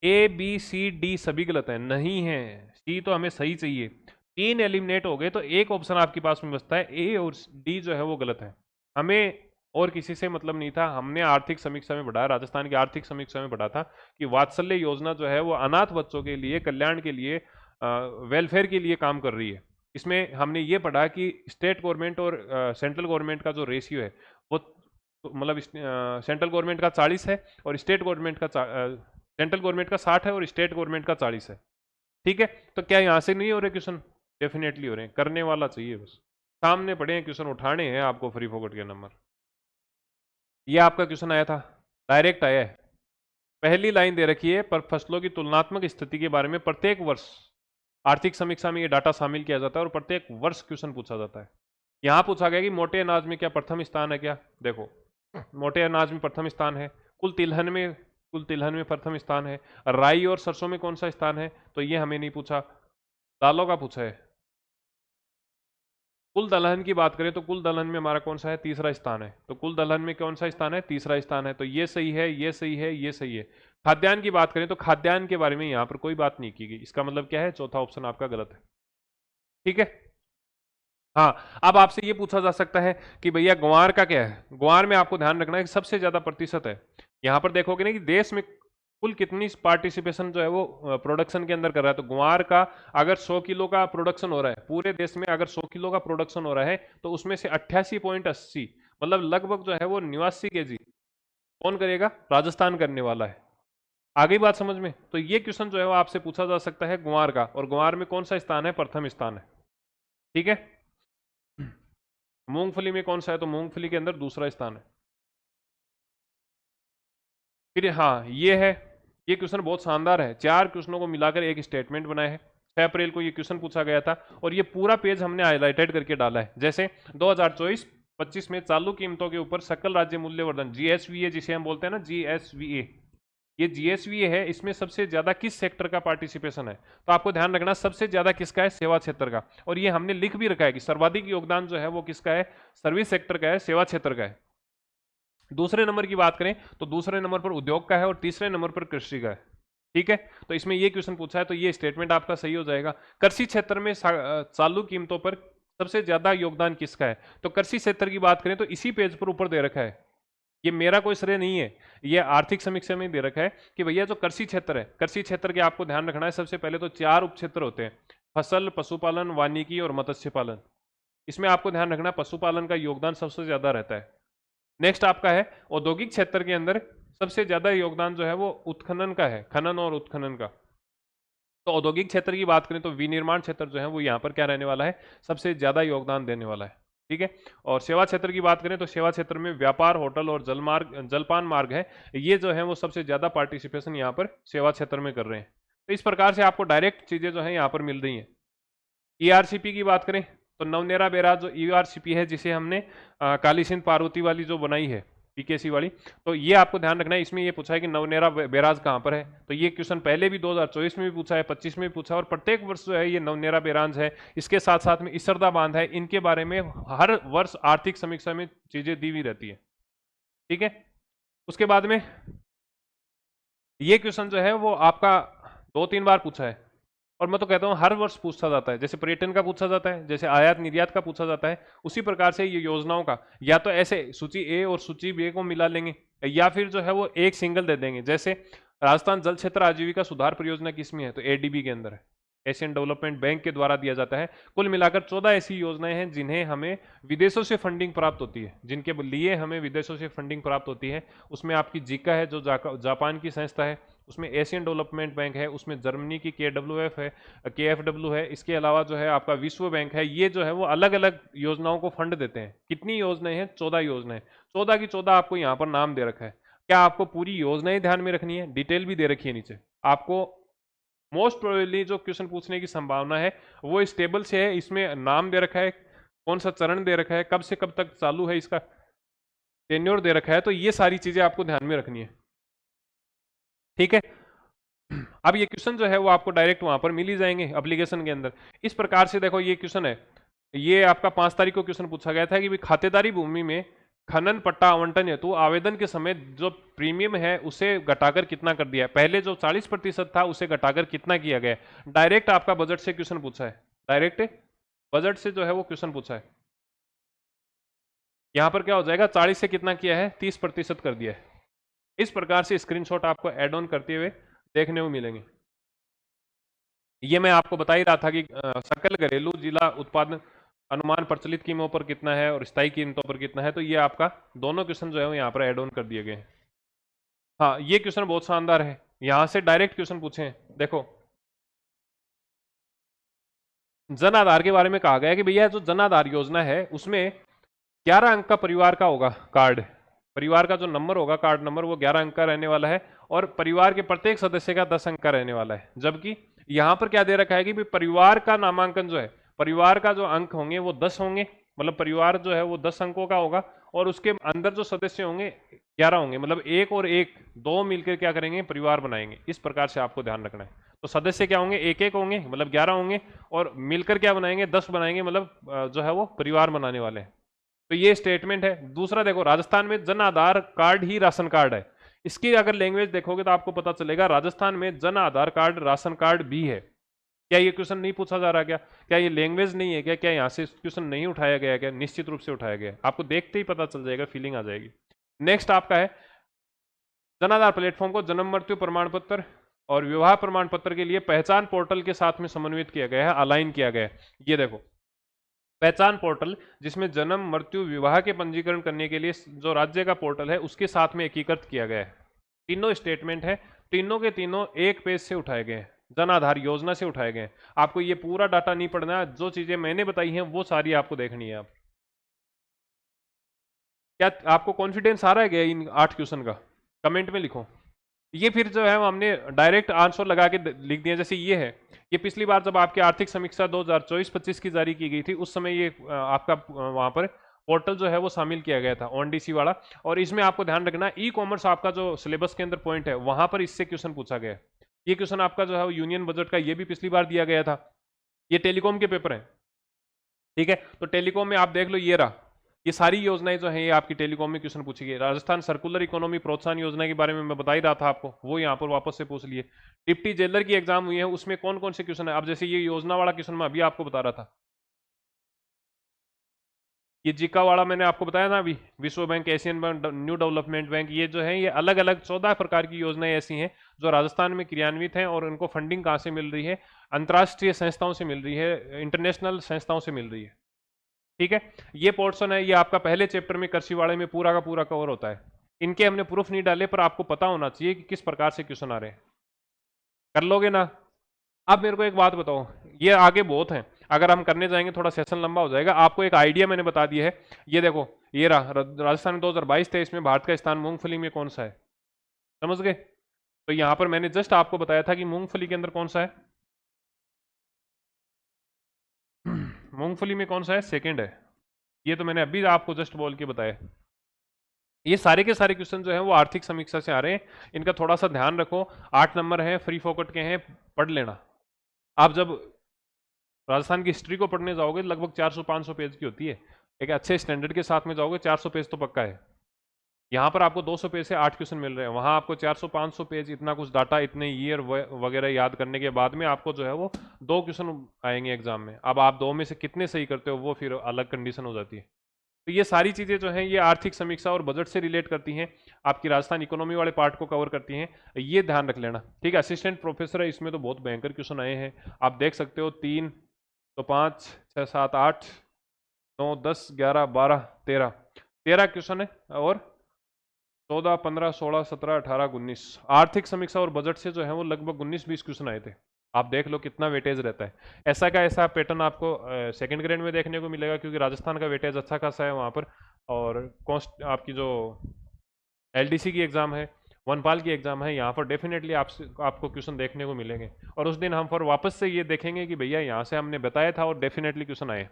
ए बी सी डी सभी गलत है, नहीं है, सी तो हमें सही चाहिए। तीन एलिमिनेट हो गए तो एक ऑप्शन आपके पास में बचता है, ए और डी जो है वो गलत है। हमें और किसी से मतलब नहीं था, हमने आर्थिक समीक्षा में पढ़ा, राजस्थान की आर्थिक समीक्षा में पढ़ा था कि वात्सल्य योजना जो है वो अनाथ बच्चों के लिए कल्याण के लिए, वेलफेयर के लिए काम कर रही है। इसमें हमने ये पढ़ा कि स्टेट गवर्नमेंट और सेंट्रल गवर्नमेंट का जो रेशियो है वो मतलब सेंट्रल गवर्नमेंट का 40 है और स्टेट गवर्नमेंट का सेंट्रल गवर्नमेंट का 60 है और स्टेट गवर्नमेंट का 40 है। ठीक है, तो क्या यहाँ से नहीं हो रहे क्वेश्चन? डेफिनेटली हो रहे हैं, करने वाला चाहिए बस, सामने पड़े हैं क्वेश्चन, उठाने हैं आपको फ्री फोकट के नंबर। ये आपका क्वेश्चन आया था, डायरेक्ट आया है। पहली लाइन दे रखी है, पर फसलों की तुलनात्मक स्थिति के बारे में प्रत्येक वर्ष आर्थिक समीक्षा में ये डाटा शामिल किया जाता है और प्रत्येक वर्ष क्वेश्चन पूछा जाता है। यहां पूछा गया कि मोटे अनाज में क्या प्रथम स्थान है क्या? देखो मोटे अनाज में प्रथम स्थान है, कुल तिलहन में प्रथम स्थान है, राई और सरसों में कौन सा स्थान है? तो ये हमें नहीं पूछा, दालों का पूछा है। कुल दलहन की बात करें तो कुल दलहन में हमारा कौन सा है? तीसरा स्थान है, तो कुल दलहन में कौन सा स्थान है? तीसरा स्थान है, तो ये सही है, ये सही है, ये सही है। खाद्यान्न की बात करें तो खाद्यान्न के बारे में यहां पर कोई बात नहीं की गई, इसका मतलब क्या है? चौथा ऑप्शन आपका गलत है। ठीक है, हाँ, अब आपसे ये पूछा जा सकता है कि भैया ग्वार का क्या है? ग्वार में आपको ध्यान रखना है कि सबसे ज्यादा प्रतिशत है। यहां पर देखोगे ना कि देश में कुल कितनी पार्टिसिपेशन जो है वो प्रोडक्शन के अंदर कर रहा है, तो ग्वार का अगर 100 किलो का प्रोडक्शन हो रहा है पूरे देश में, अगर 100 किलो का प्रोडक्शन हो रहा है तो उसमें से 88.80 मतलब लगभग जो है वो 89 kg कौन करेगा? राजस्थान करने वाला है। आगे बात समझ में? तो ये क्वेश्चन जो है वो आपसे पूछा जा सकता है ग्वार का, और ग्वार में कौन सा स्थान है? प्रथम स्थान है। ठीक है, मूंगफली में कौन सा है? तो मूंगफली के अंदर दूसरा स्थान है। फिर हाँ ये है, ये क्वेश्चन बहुत शानदार है, 4 क्वेश्चनों को मिलाकर एक स्टेटमेंट बनाया है। 6 अप्रैल को ये क्वेश्चन पूछा गया था और ये पूरा पेज हमने हाईलाइटेड करके डाला है। जैसे 2024-25 में चालू कीमतों के ऊपर सकल राज्य मूल्यवर्धन जीएसवीए, जिसे हम बोलते हैं ना जीएसवीए, ये जीएसवीए है, इसमें सबसे ज्यादा किस सेक्टर का पार्टिसिपेशन है? तो आपको ध्यान रखना सबसे ज्यादा किसका है? सेवा क्षेत्र का। और ये हमने लिख भी रखा है कि सर्वाधिक योगदान जो है वो किसका है? सर्विस सेक्टर का है, सेवा क्षेत्र का है। दूसरे नंबर की बात करें तो दूसरे नंबर पर उद्योग का है और तीसरे नंबर पर कृषि का है। ठीक है, तो इसमें ये क्वेश्चन पूछा है तो ये स्टेटमेंट आपका सही हो जाएगा। कृषि क्षेत्र में चालू कीमतों पर सबसे ज्यादा योगदान किसका है? तो कृषि क्षेत्र की बात करें तो इसी पेज पर ऊपर दे रखा है, ये मेरा कोई श्रेय नहीं है, ये आर्थिक समीक्षा में दे रखा है कि भैया जो कृषि क्षेत्र है, कृषि क्षेत्र के आपको ध्यान रखना है सबसे पहले तो 4 उप क्षेत्र होते हैं, फसल, पशुपालन, वानिकी और मत्स्य पालन। इसमें आपको ध्यान रखना पशुपालन का योगदान सबसे ज्यादा रहता है। नेक्स्ट आपका है औद्योगिक क्षेत्र के अंदर सबसे ज्यादा योगदान जो है वो उत्खनन का है, खनन और उत्खनन का। तो औद्योगिक क्षेत्र की बात करें तो विनिर्माण क्षेत्र जो है वो यहाँ पर क्या रहने वाला है? सबसे ज्यादा योगदान देने वाला है। ठीक है, और सेवा क्षेत्र की बात करें तो सेवा क्षेत्र में व्यापार, होटल और जलपान मार्ग है, ये जो है वो सबसे ज्यादा पार्टिसिपेशन यहाँ पर सेवा क्षेत्र में कर रहे हैं। तो इस प्रकार से आपको डायरेक्ट चीजें जो है यहाँ पर मिल रही हैं। ईआरसीपी की बात करें तो नवनेरा बैराज जो ईआरसीपी है, जिसे हमने काली सिंध पार्वती वाली जो बनाई है पीकेसी वाली, तो ये आपको ध्यान रखना है। इसमें ये पूछा है कि नवनेरा बैराज कहाँ पर है, तो ये क्वेश्चन पहले भी 2024 में भी पूछा है, 25 में भी पूछा, और प्रत्येक वर्ष जो है ये नवनेरा बैराज है, इसके साथ साथ में इसरदा बांध है, इनके बारे में हर वर्ष आर्थिक समीक्षा में चीजें दी हुई रहती है। ठीक है, उसके बाद में ये क्वेश्चन जो है वो आपका 2-3 बार पूछा है, और मैं तो कहता हूं हर वर्ष पूछा जाता है, जैसे पर्यटन का पूछा जाता है, जैसे आयात निर्यात का पूछा जाता है, उसी प्रकार से ये योजनाओं का या तो ऐसे सूची ए और सूची बी को मिला लेंगे, या फिर जो है वो एक सिंगल दे देंगे। जैसे राजस्थान जल क्षेत्र आजीविका सुधार परियोजना किसमें है? तो एडीबी के अंदर है, एशियन डेवलपमेंट बैंक के द्वारा दिया जाता है। कुल मिलाकर 14 ऐसी योजनाएं हैं जिन्हें हमें विदेशों से फंडिंग प्राप्त होती है, जिनके लिए हमें विदेशों से फंडिंग प्राप्त होती है। उसमें आपकी जीका है जो जापान की संस्था है, उसमें एशियन डेवलपमेंट बैंक है, उसमें जर्मनी की KWF है, KFW है, इसके अलावा जो है आपका विश्व बैंक है। ये जो है वो अलग अलग योजनाओं को फंड देते हैं। कितनी योजनाएं हैं? 14 योजनाएं, 14 की 14 आपको यहाँ पर नाम दे रखा है। क्या आपको पूरी योजनाएं ध्यान में रखनी है? डिटेल भी दे रखी है नीचे आपको। मोस्ट प्रोबेबली जो क्वेश्चन पूछने की संभावना है वो इस टेबल से है, इसमें नाम दे रखा है, कौन सा चरण दे रखा है, कब से कब तक चालू है इसका टेन्योर दे रखा है, तो ये सारी चीजें आपको ध्यान में रखनी है, ठीक है। अब ये क्वेश्चन जो है वो आपको डायरेक्ट वहां पर मिल ही जाएंगे एप्लीकेशन के अंदर। इस प्रकार से देखो ये क्वेश्चन है, ये आपका 5 तारीख को क्वेश्चन पूछा गया था कि भाई खातेदारी भूमि में खनन पट्टा आवंटन हेतु आवेदन के समय जो प्रीमियम है उसे घटाकर कितना कर दिया है, पहले जो 40% था उसे घटाकर कितना किया गया है। डायरेक्ट आपका बजट से क्वेश्चन पूछा है, डायरेक्ट बजट से जो है वो क्वेश्चन पूछा है। यहां पर क्या हो जाएगा, 40 से कितना किया है, 30% कर दिया है। इस प्रकार से स्क्रीनशॉट आपको ऐड ऑन करते हुए देखने को मिलेंगे। ये मैं आपको बता ही रहा था कि सकल घरेलू जिला उत्पादन अनुमान प्रचलित कीमतों पर कितना है और स्थायी कीमतों पर कितना है, तो ये आपका दोनों क्वेश्चन जो है वो यहाँ पर ऐड ऑन कर दिए गए हैं। हाँ, ये क्वेश्चन बहुत शानदार है, यहां से डायरेक्ट क्वेश्चन पूछे हैं। देखो जन आधार के बारे में कहा गया है कि भैया जो जन आधार योजना है उसमें 11 अंक का परिवार का होगा कार्ड, परिवार का जो नंबर होगा कार्ड नंबर वो 11 अंक का रहने वाला है, और परिवार के प्रत्येक सदस्य का 10 अंक का रहने वाला है। जबकि यहां पर क्या दे रखा है कि भाई परिवार का नामांकन जो है, परिवार का जो अंक होंगे वो 10 होंगे, मतलब परिवार जो है वो 10 अंकों का होगा, और उसके अंदर जो सदस्य होंगे 11 होंगे, मतलब एक और एक दो मिलकर क्या करेंगे, परिवार बनाएंगे। इस प्रकार से आपको ध्यान रखना है। तो सदस्य क्या होंगे, एक एक होंगे मतलब 11 होंगे, और मिलकर क्या बनाएंगे, 10 बनाएंगे, मतलब जो है वो परिवार बनाने वाले हैं। तो ये स्टेटमेंट है। दूसरा देखो, राजस्थान में जन आधार कार्ड ही राशन कार्ड है। इसकी अगर लैंग्वेज देखोगे तो आपको पता चलेगा राजस्थान में Jan Aadhaar card ration card भी है। क्या ये क्वेश्चन नहीं पूछा जा रहा, क्या ये लैंग्वेज नहीं है, क्या यहाँ से क्वेश्चन नहीं उठाया गया, क्या निश्चित रूप से उठाया गया। आपको देखते ही पता चल जाएगा, फीलिंग आ जाएगी। नेक्स्ट आपका है जन आधार प्लेटफॉर्म को जन्म मृत्यु प्रमाण पत्र और विवाह प्रमाण पत्र के लिए पहचान पोर्टल के साथ में समन्वित किया गया है, अलाइन किया गया है। ये देखो पहचान पोर्टल, जिसमें जन्म मृत्यु विवाह के पंजीकरण करने के लिए जो राज्य का पोर्टल है उसके साथ में एकीकृत किया गया है। तीनों स्टेटमेंट है, तीनों के तीनों एक पेज से उठाए गए हैं, जन आधार योजना से उठाए गए हैं। आपको ये पूरा डाटा नहीं पढ़ना, जो चीजें मैंने बताई हैं वो सारी आपको देखनी है। आप क्या आपको कॉन्फिडेंस आ रहा है क्या इन 8 क्वेश्चन का, कमेंट में लिखो। ये फिर जो है हमने डायरेक्ट आंसर लगा के लिख दिया। जैसे ये है, ये पिछली बार जब आपकी आर्थिक समीक्षा 2024-25 की जारी की गई थी उस समय ये आपका वहां पर पोर्टल जो है वो शामिल किया गया था, ओएनडीसी वाला। और इसमें आपको ध्यान रखना, ई कॉमर्स आपका जो सिलेबस के अंदर पॉइंट है वहां पर इससे क्वेश्चन पूछा गया है। ये क्वेश्चन आपका जो है यूनियन बजट का, ये भी पिछली बार दिया गया था। ये टेलीकॉम के पेपर है, ठीक है। तो टेलीकॉम में आप देख लो, ये रहा, ये सारी योजनाएं जो हैं ये आपकी टेलीकॉम में क्वेश्चन पूछी गई। राजस्थान सर्कुलर इकोनॉमी प्रोत्साहन योजना के बारे में मैं बता ही रहा था आपको, वो यहाँ पर वापस से पूछ लिए। डिप्टी जेलर की एग्जाम हुई है, उसमें कौन कौन से क्वेश्चन है। अब जैसे ये योजना वाला क्वेश्चन मैं अभी आपको बता रहा था, ये जिका वाला मैंने आपको बताया ना अभी, विश्व bank, Asian bank, new development bank, ये जो है ये अलग अलग 14 प्रकार की योजनाएं ऐसी हैं जो राजस्थान में क्रियान्वित हैं, और उनको फंडिंग कहाँ से मिल रही है, अंतर्राष्ट्रीय संस्थाओं से मिल रही है, इंटरनेशनल संस्थाओं से मिल रही है, ठीक है। ये पोर्शन है, ये आपका पहले चैप्टर में कृषिवाड़े में पूरा का पूरा कवर होता है। इनके हमने प्रूफ नहीं डाले, पर आपको पता होना चाहिए कि किस प्रकार से क्वेश्चन आ रहे हैं। कर लोगे ना। अब मेरे को एक बात बताओ, ये आगे बहुत है, अगर हम करने जाएंगे थोड़ा सेशन लंबा हो जाएगा। आपको एक आइडिया मैंने बता दिया है। ये देखो, ये रहा राजस्थान 2022-23 में भारत का स्थान मूंगफली में कौन सा है, समझ गए। तो यहां पर मैंने जस्ट आपको बताया था कि मूंगफली के अंदर कौन सा है, मूंगफली में कौन सा है, सेकंड है। ये तो मैंने अभी आपको जस्ट बोल के बताया। ये सारे के सारे क्वेश्चन जो है वो आर्थिक समीक्षा से आ रहे हैं, इनका थोड़ा सा ध्यान रखो। 8 नंबर है, फ्री फोकट के हैं, पढ़ लेना। आप जब राजस्थान की हिस्ट्री को पढ़ने जाओगे लगभग 400-500 पेज की होती है, एक अच्छे स्टैंडर्ड के साथ में जाओगे 400 पेज तो पक्का है। यहाँ पर आपको 200 पेज से 8 क्वेश्चन मिल रहे हैं, वहाँ आपको 400-500 पेज इतना कुछ डाटा, इतने ईयर वगैरह याद करने के बाद में आपको जो है वो 2 क्वेश्चन आएंगे एग्जाम में। अब आप 2 में से कितने सही करते हो वो फिर अलग कंडीशन हो जाती है। तो ये सारी चीज़ें जो हैं ये आर्थिक समीक्षा और बजट से रिलेट करती हैं, आपकी राजस्थान इकोनॉमी वाले पार्ट को कवर करती हैं, ये ध्यान रख लेना, ठीक है। असिस्टेंट प्रोफेसर है, इसमें तो बहुत भयंकर क्वेश्चन आए हैं, आप देख सकते हो। 3 तो 5 6 7 8 9 10 11 12 13 क्वेश्चन है, और 14 15 16 17 18 19 आर्थिक समीक्षा और बजट से जो है वो लगभग 19-20 क्वेश्चन आए थे। आप देख लो कितना वेटेज रहता है। ऐसा का ऐसा पैटर्न आपको सेकंड ग्रेड में देखने को मिलेगा, क्योंकि राजस्थान का वेटेज अच्छा खासा है वहाँ पर। और कॉस्ट आपकी जो एलडीसी की एग्ज़ाम है, वनपाल की एग्ज़ाम है, यहाँ पर डेफिनेटली आपको क्वेश्चन देखने को मिलेंगे। और उस दिन हम फिर वापस से ये देखेंगे कि भैया यहाँ से हमने बताया था और डेफिनेटली क्वेश्चन आए।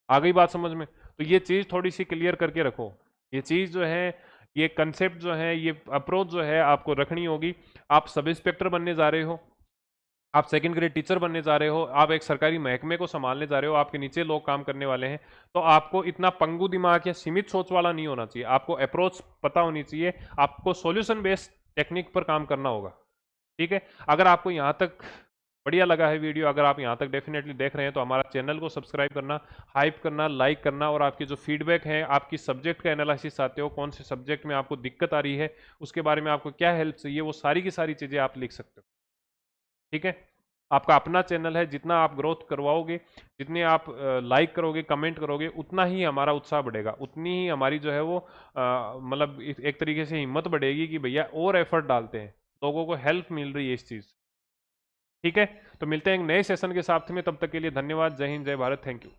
आ गई बात समझ में। तो ये चीज़ थोड़ी सी क्लियर करके रखो ये चीज़ जो है, ये कंसेप्ट जो है, ये अप्रोच जो है आपको रखनी होगी। आप सब इंस्पेक्टर बनने जा रहे हो, आप सेकंड ग्रेड टीचर बनने जा रहे हो, आप एक सरकारी महकमे को संभालने जा रहे हो, आपके नीचे लोग काम करने वाले हैं, तो आपको इतना पंगु दिमाग या सीमित सोच वाला नहीं होना चाहिए। आपको अप्रोच पता होनी चाहिए, आपको सॉल्यूशन बेस्ड टेक्निक पर काम करना होगा। ठीक है, अगर आपको यहाँ तक बढ़िया लगा है वीडियो, अगर आप यहाँ तक डेफिनेटली देख रहे हैं, तो हमारा चैनल को सब्सक्राइब करना, हाइप करना, लाइक करना, और आपकी जो फीडबैक है, आपकी सब्जेक्ट का एनालिसिस चाहते हो, कौन से सब्जेक्ट में आपको दिक्कत आ रही है, उसके बारे में आपको क्या हेल्प चाहिए, वो सारी की सारी चीज़ें आप लिख सकते हो। ठीक है, आपका अपना चैनल है, जितना आप ग्रोथ करवाओगे, जितने आप लाइक करोगे, कमेंट करोगे, उतना ही हमारा उत्साह बढ़ेगा, उतनी ही हमारी जो है वो मतलब एक तरीके से हिम्मत बढ़ेगी कि भैया और एफर्ट डालते हैं, लोगों को हेल्प मिल रही है इस चीज़। ठीक है, तो मिलते हैं एक नए सेशन के साथ में, तब तक के लिए धन्यवाद। जय हिंद, जय भारत, थैंक यू।